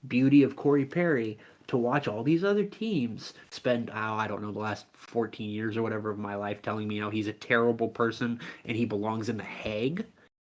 C: beauty of Corey Perry to watch all these other teams spend, I don't know, the last 14 years or whatever of my life telling me how he's a terrible person and he belongs in the Hague.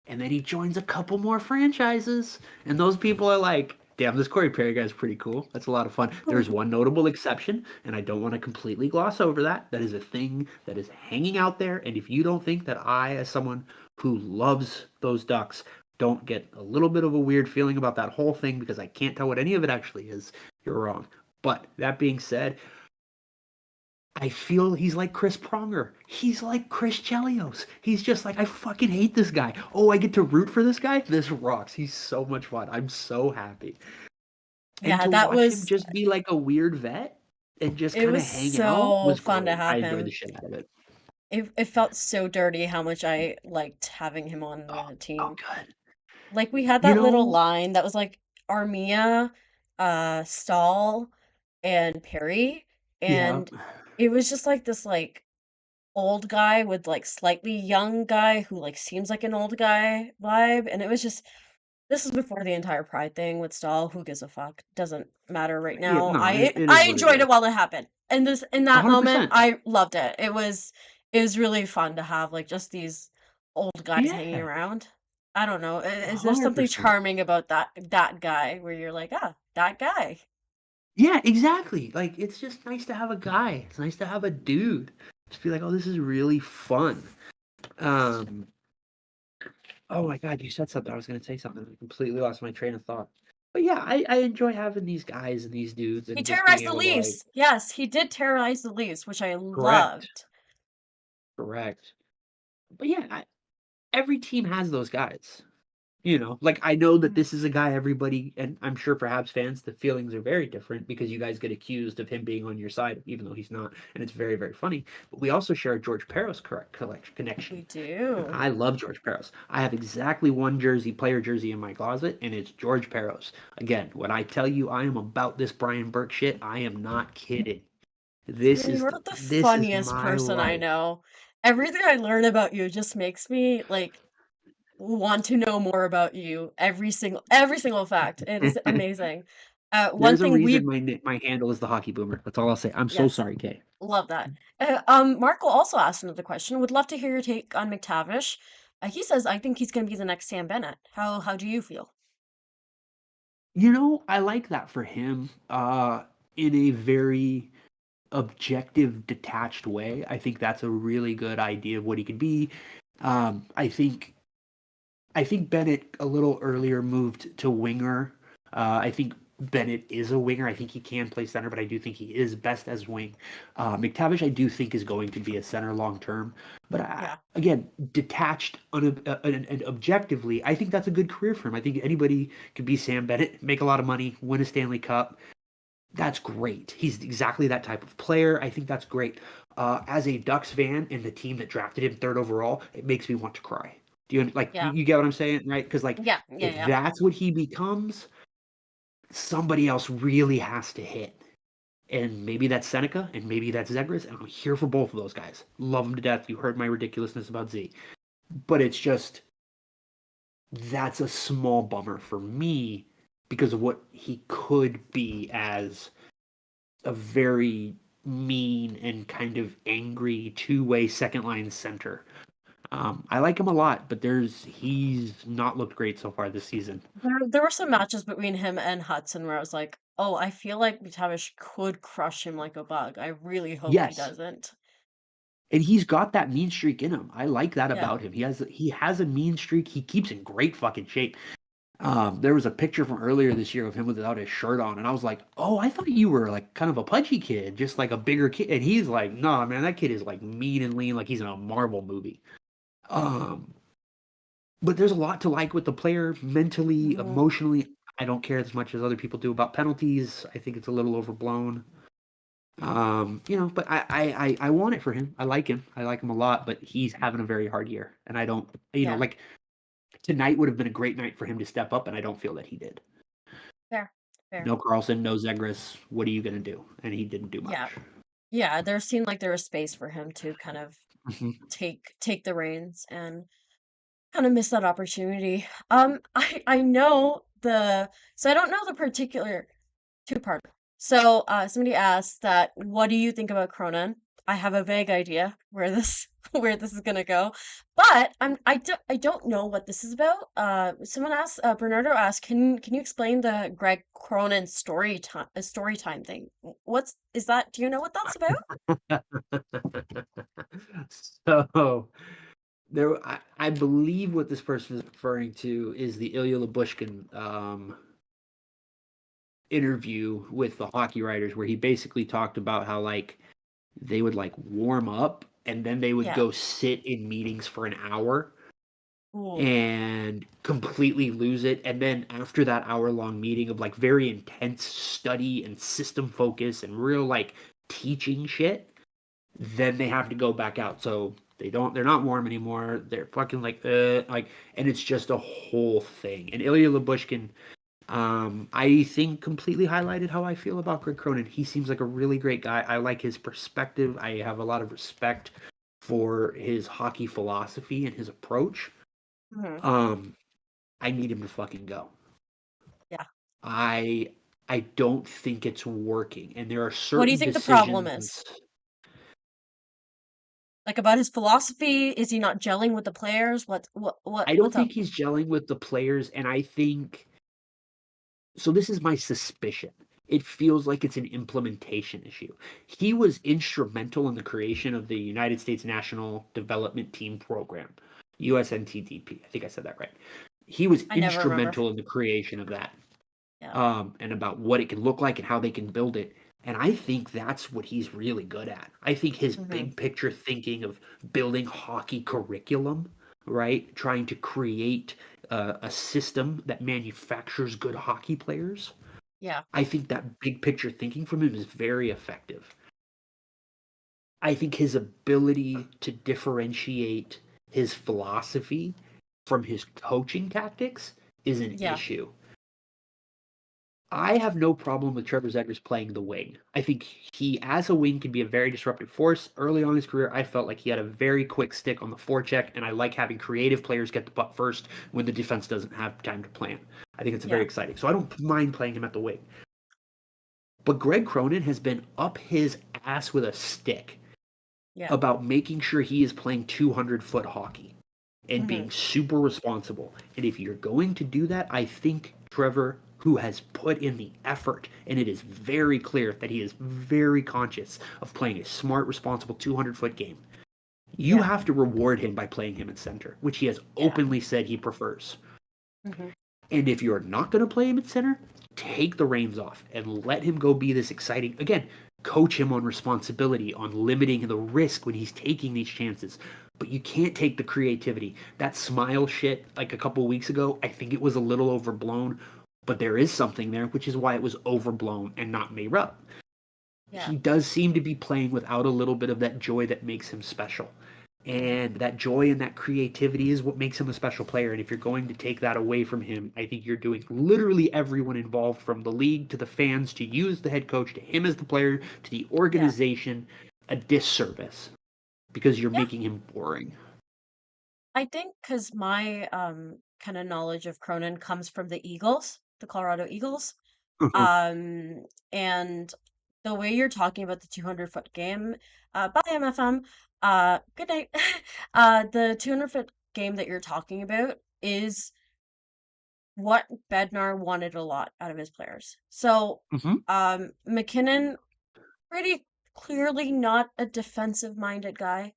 C: And then he joins a couple more franchises. And those people are like, damn, this Corey Perry guy's pretty cool. That's a lot of fun. There's one notable exception, and I don't want to completely gloss over that. That is a thing that is hanging out there. And if you don't think that I, as someone who loves those Ducks, don't get a little bit of a weird feeling about that whole thing because I can't tell what any of it actually is, you're wrong. But that being said, I feel he's like Chris Pronger. He's like Chris Chelios. He's just like, I fucking hate this guy. Oh, I get to root for this guy? This rocks. He's so much fun. I'm so happy. And
B: Yeah,
C: to
B: that
C: watch him
B: was
C: just be like a weird vet and just
B: it
C: kind of
B: was
C: hang out
B: so
C: was
B: fun to
C: great. I
B: have
C: enjoyed the
B: him.
C: shit out of it.
B: It felt so dirty how much I liked having him on
C: Oh,
B: the
C: oh
B: team.
C: good.
B: Like we had
C: You
B: that little
C: know,
B: line that was like Armia, Stahl, and Perry,
C: yeah.
B: and it was just like this like old guy with like slightly young guy who like seems like an old guy vibe, and it was just this is before the entire pride thing with Stahl. Who gives a fuck? Doesn't matter right
C: Yeah,
B: now.
C: no, it is
B: I
C: what it
B: enjoyed it
C: is.
B: while it happened. And this in that moment,
C: 100%.
B: I loved it. It was really fun to have like just these old guys hanging
C: Yeah,
B: around. I don't know. Is there something
C: 100%.
B: charming about that guy where you're like, ah, that guy?
C: Yeah, exactly. Like it's just nice to have a guy. It's nice to have a dude. Just be like, oh, this is really fun. Um, oh my God, you said something. I was gonna say something. I completely lost my train of thought. But yeah, I enjoy having these guys and these dudes
B: He
C: and just being
B: terrorized the
C: able to like
B: Leafs. Yes, he did terrorize the Leafs, which I
C: correct,
B: loved.
C: correct. But yeah, every team has those guys. Like I know that
B: Mhm.
C: this is a guy everybody, and I'm sure for Habs fans, the feelings are very different because you guys get accused of him being on your side, even though he's not, and it's very, very funny. But we also share a George Peros correct collection
B: We
C: connection, and
B: do.
C: I love George Peros. I have exactly one player jersey in my closet, and it's George Peros. Again, when I tell you I am about this Brian Burke shit, I am not kidding. This is
B: You're the
C: this is
B: funniest
C: my
B: person I
C: life.
B: know. Everything I learn about you just makes me like want to know more about you. Every single fact. It is amazing. One
C: There's a
B: thing
C: reason
B: we
C: my handle is the Hockey Boomer. That's all I'll say. I'm so
B: yes,
C: sorry, Kay.
B: love that. Marco also asked another question. Would love to hear your take on McTavish. He says, I think he's going to be the next Sam Bennett. How do you feel?
C: I like that for him, in a very objective, detached way. I think that's a really good idea of what he could be. Um, I think I think Bennett a little earlier moved to winger. I think Bennett is a winger. I think he can play center, but I do think he is best as wing. McTavish, I do think, is going to be a center long term. But
B: Yeah.
C: again, detached and objectively, I think that's a good career for him. I think anybody could be Sam Bennett, make a lot of money, win a Stanley Cup. That's great. He's exactly that type of player. I think that's great. As a Ducks fan and the team that drafted him third overall, it makes me want to cry. Do you like
B: Yeah.
C: you get what I'm saying, right? Because like
B: Yeah.
C: if
B: Yeah.
C: that's what he becomes, somebody else really has to hit. And maybe that's Seneca, and maybe that's Zegras, and I'm here for both of those guys. Love them to death. You heard my ridiculousness about Z, but it's just that's a small bummer for me because of what he could be as a very mean and kind of angry two-way second line center. I like him a lot, but he's not looked great so far this season.
B: There were some matches between him and Hudson where I was like, oh, I feel like McTavish could crush him like a bug. I really hope he
C: Yes,
B: doesn't.
C: And he's got that mean streak in him. I like that
B: Yeah.
C: about him. He has a mean streak. He keeps in great fucking shape. There was a picture from earlier this year of him without his shirt on, and I was like, "Oh, I thought you were like kind of a pudgy kid, just like a bigger kid." And he's like, "Nah, man, that kid is like mean and lean, like he's in a Marvel movie." Um, but there's a lot to like with the player mentally,
B: Mhm.
C: emotionally. I don't care as much as other people do about penalties. I think it's a little overblown. But I want it for him. I like him. I like him a lot, but he's having a very hard year, and I don't,
B: Yeah.
C: like tonight would have been a great night for him to step up, and I don't feel that he did.
B: Fair. Fair.
C: No Carlson, no Zegras. What are you gonna do? And he didn't do
B: Yeah.
C: much.
B: Yeah, there seemed like there was space for him to kind of
C: Mhm.
B: take the reins and kind of miss that opportunity. I know so I don't know the particular two-parter. So somebody asked that what do you think about Cronin? I have a vague idea where this where this is gonna go, but I don't know what this is about. Someone asked, Bernardo asked, can you explain the Greg Cronin story time thing? What's is that? Do you know what that's about?
C: So I believe what this person is referring to is the Ilya Labushkin interview with the hockey writers, where he basically talked about how like they would like warm up and then they would
B: Yeah.
C: go sit in meetings for an hour
B: Ooh.
C: and completely lose it. And then after that hour-long meeting of like very intense study and system focus and real like teaching shit, then they have to go back out. So they're not warm anymore. They're fucking like, and it's just a whole thing. And Ilya Labushkin, I think completely highlighted how I feel about Greg Cronin. He seems like a really great guy. I like his perspective. I have a lot of respect for his hockey philosophy and his approach.
B: Mhm.
C: Um, I need him to fucking go.
B: Yeah.
C: I I don't think it's working, and there are
B: What do you
C: certain
B: think the problem is?
C: decisions.
B: Like about his philosophy? Is he not gelling with the players?
C: I don't
B: What's up?
C: think he's gelling with the players, and I think so. This is my suspicion. It feels like it's an implementation issue. He was instrumental in the creation of the United States National Development Team Program, USNTDP. I think I said that right. He was
B: I never remember.
C: instrumental in the creation of that,
B: Yeah.
C: and about what it can look like and how they can build it. And I think that's what he's really good at. I think his
B: Hmm.
C: big picture thinking of building hockey curriculum, right? Trying to create a system that manufactures good hockey players.
B: Yeah.
C: I think that big picture thinking from him is very effective. I think his ability to differentiate his philosophy from his coaching tactics is an
B: Yeah.
C: issue. I have no problem with Trevor Zegras playing the wing. I think he, as a wing, can be a very disruptive force. Early on in his career, I felt like he had a very quick stick on the forecheck, and I like having creative players get the puck first when the defense doesn't have time to plan. I think it's very
B: Yeah.
C: exciting. So I don't mind playing him at the wing. But Greg Cronin has been up his ass with a stick
B: Yeah.
C: about making sure he is playing 200-foot hockey and
B: Hmm.
C: being super responsible. And if you're going to do that, I think Trevor, who has put in the effort, and it is very clear that he is very conscious of playing a smart, responsible 200-foot game, you
B: Yeah.
C: have to reward him by playing him at center, which he has
B: Yeah.
C: openly said he prefers.
B: Hmm.
C: And if you're not going to play him at center, take the reins off and let him go be this exciting. Again, coach him on responsibility, on limiting the risk when he's taking these chances. But you can't take the creativity. That smile shit, like a couple weeks ago, I think it was a little overblown, but there is something there, which is why it was overblown and not made up.
B: Yeah.
C: He does seem to be playing without a little bit of that joy that makes him special. And that joy and that creativity is what makes him a special player. And if you're going to take that away from him, I think you're doing literally everyone involved, from the league to the fans, to you as the head coach, to him as the player, to the
B: Yeah.
C: organization, a disservice because you're
B: Yeah.
C: making him boring.
B: I think because my kind of knowledge of Cronin comes from the Eagles, the Colorado Eagles. Um, and the way you're talking about the 200-foot game, bye MFM, good night. The 200-foot game that you're talking about is what Bednar wanted a lot out of his players. So,
C: Mhm.
B: McKinnon, pretty clearly not a defensive minded guy.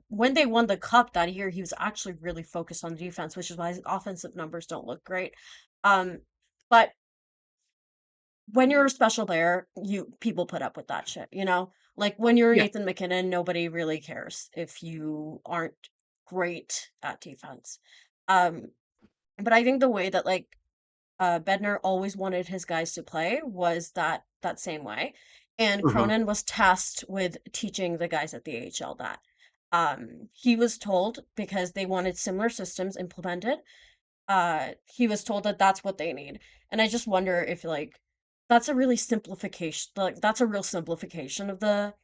B: when they won the cup that year, he was actually really focused on defense, which is why his offensive numbers don't look great. Um, but when you're a special player, people put up with that shit, you know? Like when you're
C: Yeah.
B: Nathan McKinnon, nobody really cares if you aren't great at defense. Um, but I think the way that like Bednar always wanted his guys to play was that same way. And
C: Uh-huh.
B: Cronin was tasked with teaching the guys at the AHL that. He was told because they wanted similar systems implemented, he was told that that's what they need. And I just wonder if like that's a really simplification, like that's a real simplification of the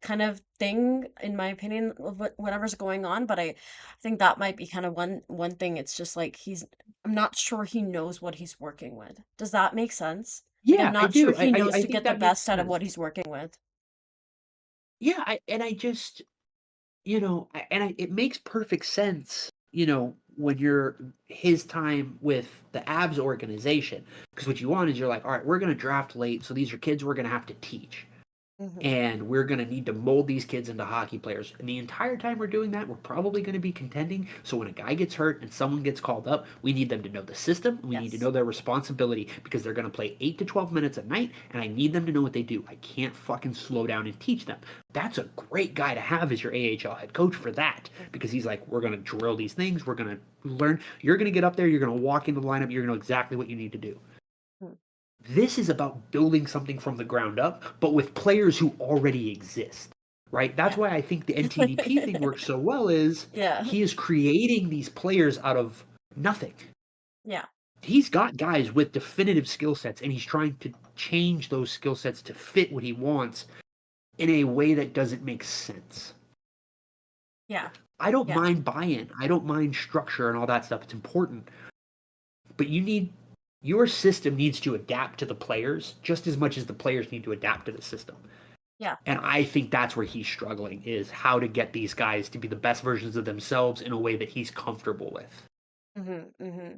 B: kind of thing in my opinion of whatever's going on, but I think that might be kind of one thing. It's just like I'm not sure he knows what he's working with. Does that make sense? Like I'm
C: Yeah, I
B: not sure
C: do.
B: he knows
C: I
B: to
C: think
B: get the
C: that makes
B: best out of what
C: sense.
B: he's working with.
C: Yeah, I just, it makes perfect sense, when you're his time with the Avs organization. Because what you want is you're like, all right, we're going to draft late, so these are kids we're going to have to teach.
B: Hmm.
C: And we're going to need to mold these kids into hockey players. And the entire time we're doing that, we're probably going to be contending. So when a guy gets hurt and someone gets called up, we need them to know the system. And we need to
B: Yes.
C: know their responsibility because they're going to play 8 to 12 minutes at night. And I need them to know what they do. I can't fucking slow down and teach them. That's a great guy to have as your AHL head coach for that. Because he's like, we're going to drill these things. We're going to learn. You're going to get up there. You're going to walk into the lineup. You're going to know exactly what you need to do.
B: Mhm.
C: This is about building something from the ground up, but with players who already exist, right? That's
B: Yeah.
C: why I think the NTDP thing works so well is
B: Yeah.
C: he is creating these players out of nothing.
B: Yeah.
C: He's got guys with definitive skill sets, and he's trying to change those skill sets to fit what he wants in a way that doesn't make sense.
B: Yeah.
C: I don't
B: Yeah.
C: mind buy-in. I don't mind structure and all that stuff. It's important. But your system needs to adapt to the players just as much as the players need to adapt to the system.
B: Yeah.
C: And I think that's where he's struggling is how to get these guys to be the best versions of themselves in a way that he's comfortable with.
B: Mm-hmm. Mm-hmm.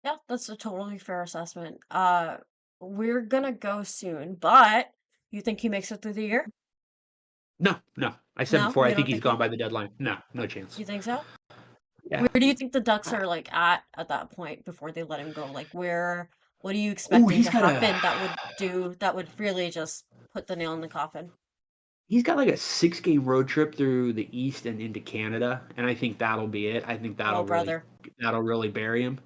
B: Yeah, that's a totally fair assessment. We're gonna go soon, but you think he makes it through the year?
C: No, no. I said
B: No,
C: before, I
B: you
C: think
B: don't
C: he's
B: think
C: gone
B: he?
C: by the deadline. No, no chance.
B: You think so?
C: Yeah.
B: Where do you think the Ducks
C: I-
B: are like at that point before they let him go? Like what are you
C: Oh,
B: expecting to happen that would really just put the nail in the coffin?
C: he's got like a 6 game road trip through the East and into Canada, and I think that'll be it. I think
B: Oh, brother.
C: that'll really bury him.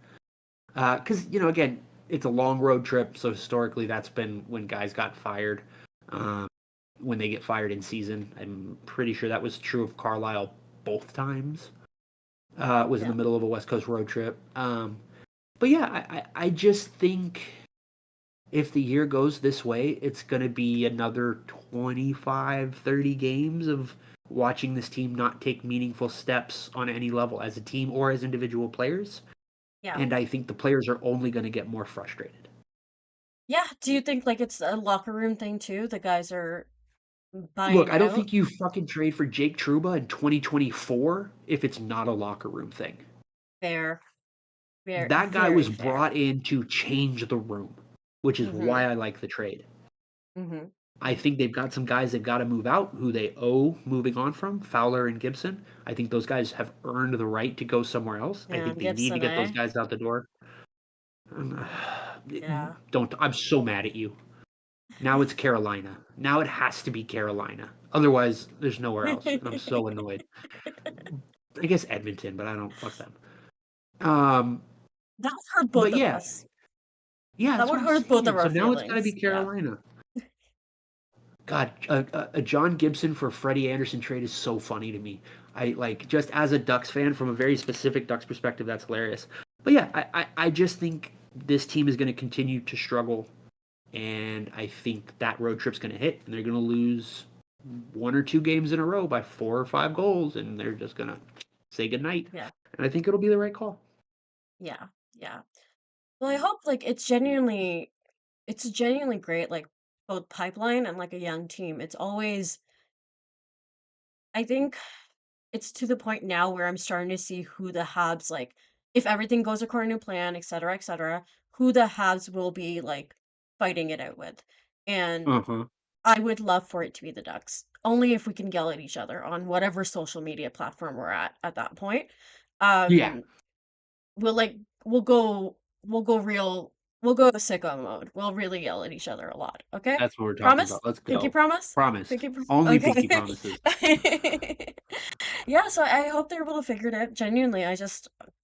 C: Because again, it's a long road trip, so historically that's been when guys got fired. Um, when they get fired in season, I'm pretty sure that was true of Carlisle both times. Was in
B: Yeah.
C: the middle of a West Coast road trip. But yeah, I just think if the year goes this way, it's going to be another 25, 30 games of watching this team not take meaningful steps on any level as a team or as individual players.
B: Yeah.
C: And I think the players are only going to get more frustrated.
B: Yeah. Do you think like it's a locker room thing too? The guys are
C: Look,
B: buying
C: I don't
B: out?
C: think you fucking trade for Jake Trouba in 2024 if it's not a locker room thing.
B: Fair. Very,
C: That guy
B: very
C: was
B: fair.
C: brought in to change the room, which is
B: Mm-hmm.
C: why I like the trade.
B: Mm-hmm.
C: I think they've got some guys they've got to move out who they owe moving on from, Fowler and Gibson. I think those guys have earned the right to go somewhere else. I
B: Yeah,
C: think they need to
B: Gibson,
C: get those
B: eh?
C: guys out the door. Um,
B: Yeah.
C: don't. I'm so mad at you. Now it's Carolina. Now it has to be Carolina. Otherwise, there's nowhere else, and I'm so annoyed. I guess Edmonton, but I don't fuck them. Um,
B: That would hurt
C: but
B: both of
C: yeah,
B: us.
C: yeah,
B: That
C: that's
B: would
C: what I'm
B: hurt both of
C: saying. So
B: our
C: now it's got to be
B: feelings. Yeah.
C: Carolina. God, a John Gibson for Freddie Anderson trade is so funny to me. I like just as a Ducks fan from a very specific Ducks perspective, that's hilarious. But yeah, I just think this team is going to continue to struggle, and I think that road trip's going to hit, and they're going to lose 1 or 2 games in a row by 4 or 5 goals, and they're just going to say goodnight.
B: Yeah.
C: And I think it'll be the right call.
B: Yeah. Yeah. Well, I hope like it's genuinely great, like both pipeline and like a young team. It's always I think it's to the point now where I'm starting to see who the Habs like if everything goes according to plan, et cetera, who the Habs will be like fighting it out with. And
C: Uh huh.
B: I would love for it to be the Ducks. only if we can yell at each other on whatever social media platform we're at that point.
C: Yeah,
B: We'll like we'll go we'll go real we'll go sicko mode. We'll really yell at each other a lot. Okay?
C: that's what we're talking
B: Promise?
C: about. Let's
B: Pinky
C: go.
B: promise?
C: Promise.
B: Pinky
C: Only pinky
B: okay.
C: promises.
B: Yeah, so I hope they're able to figure it out. Genuinely,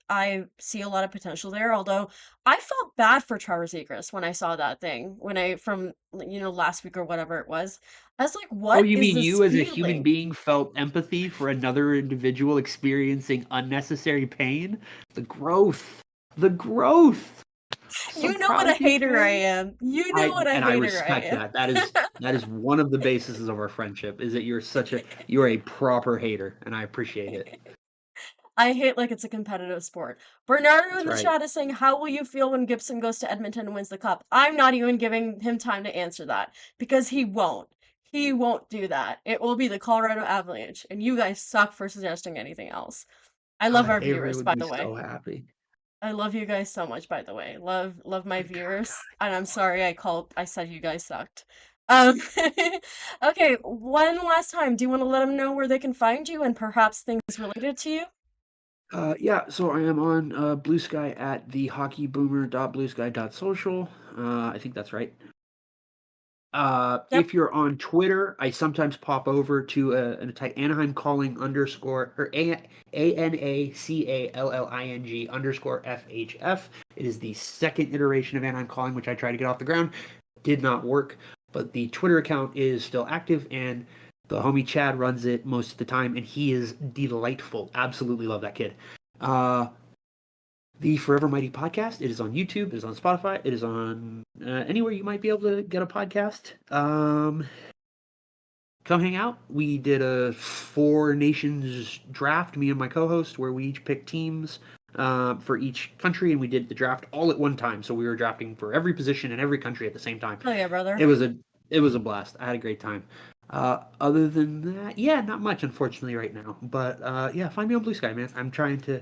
B: I see a lot of potential there. Although I felt bad for Trevor Zegras when I saw that thing when I from last week or whatever it was. I was like,
C: Oh,
B: what
C: you
B: is
C: mean
B: this
C: you as a human
B: feeling?
C: being felt empathy for another individual experiencing unnecessary pain? The growth. The growth. So
B: You know what
C: proud
B: a
C: of you,
B: hater I
C: kid.
B: am. You know what a
C: I
B: hater I
C: respect
B: am.
C: that. That is one of the bases of our friendship is that you're a proper hater, and I appreciate it.
B: I hate like it's a competitive sport. Bernardo
C: That's
B: in the
C: right.
B: chat is saying, how will you feel when Gibson goes to Edmonton and wins the cup? I'm not even giving him time to answer that because he won't. He won't do that. It will be the Colorado Avalanche, and you guys suck for suggesting anything else. I love
C: God,
B: our
C: Avery
B: viewers,
C: would
B: by
C: be
B: the way.
C: so happy.
B: I love you guys so much, by the way. Love my viewers. And I'm sorry I said you guys sucked. Um okay, one last time. Do you want to let them know where they can find you and perhaps things related to you?
C: Yeah, so I am on Bluesky at thehockeyboomer.bluesky.social. I think that's right.
B: Yep.
C: If you're on Twitter, I sometimes pop over to a type Anaheim calling underscore or ANACALLING underscore FHF. It is the second iteration of Anaheim calling, which I tried to get off the ground. Did not work, but the Twitter account is still active, and the homie Chad runs it most of the time, and he is delightful. Absolutely love that kid. The Forever Mighty podcast. It is on YouTube. It is on Spotify. It is on anywhere you might be able to get a podcast. Come hang out. We did a 4 nations draft, me and my co-host, where we each picked teams for each country, and we did the draft all at one time. So we were drafting for every position in every country at the same time.
B: Oh yeah, brother.
C: It was a blast. I had a great time. Other than that, yeah, not much, unfortunately, right now. But yeah, find me on Blue Sky, man. I'm trying to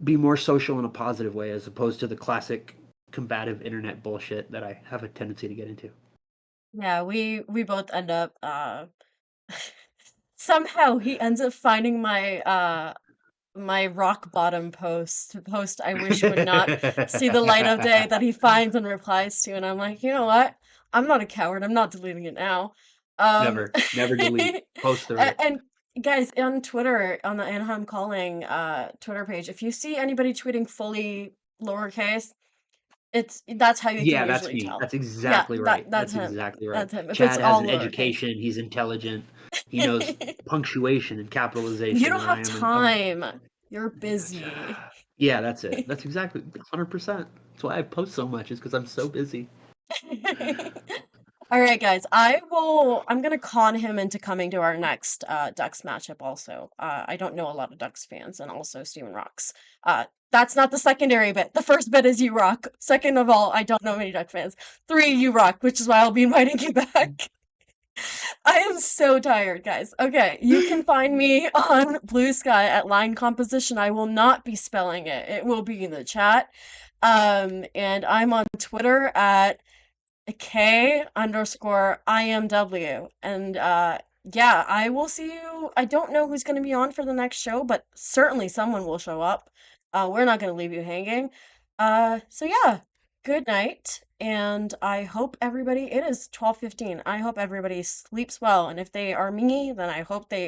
C: be more social in a positive way as opposed to the classic combative internet bullshit that I have a tendency to get into.
B: Yeah, we both end up somehow he ends up finding my rock bottom post I wish would not see the light of day that he finds and replies to, and I'm like, you know what? I'm not a coward. I'm not deleting it now.
C: Never delete. Post through it.
B: And guys on Twitter on the Anaheim Calling Twitter page, if you see anybody tweeting fully lowercase, that's how you can
C: Yeah, that's
B: usually
C: me.
B: tell.
C: That's
B: Yeah,
C: exactly right.
B: that's
C: That's
B: him.
C: exactly right.
B: That's him. If it's
C: Chad has
B: all
C: an
B: lowercase.
C: education. He's intelligent. He knows punctuation and
B: You
C: capitalization,
B: don't
C: and I
B: have
C: am
B: time. You're busy.
C: yeah, that's it. That's exactly 100%. That's why I post so much is because I'm so busy.
B: All right, guys. I'm gonna con him into coming to our next Ducks matchup also. I don't know a lot of Ducks fans, and also Steven Rocks. That's not the secondary bit. The first bit is you rock. Second of all, I don't know many Duck fans. 3, you rock, which is why I'll be inviting you back. I am so tired, guys. Okay, you can find me on Blue Sky at Line Composition. I will not be spelling it. It will be in the chat. And I'm on Twitter at K_IMW. And yeah, I will see you. I don't know who's going to be on for the next show, but certainly someone will show up. We're not going to leave you hanging. So yeah, good night. And I hope everybody, it is 12:15. I hope everybody sleeps well. And if they are me, then I hope they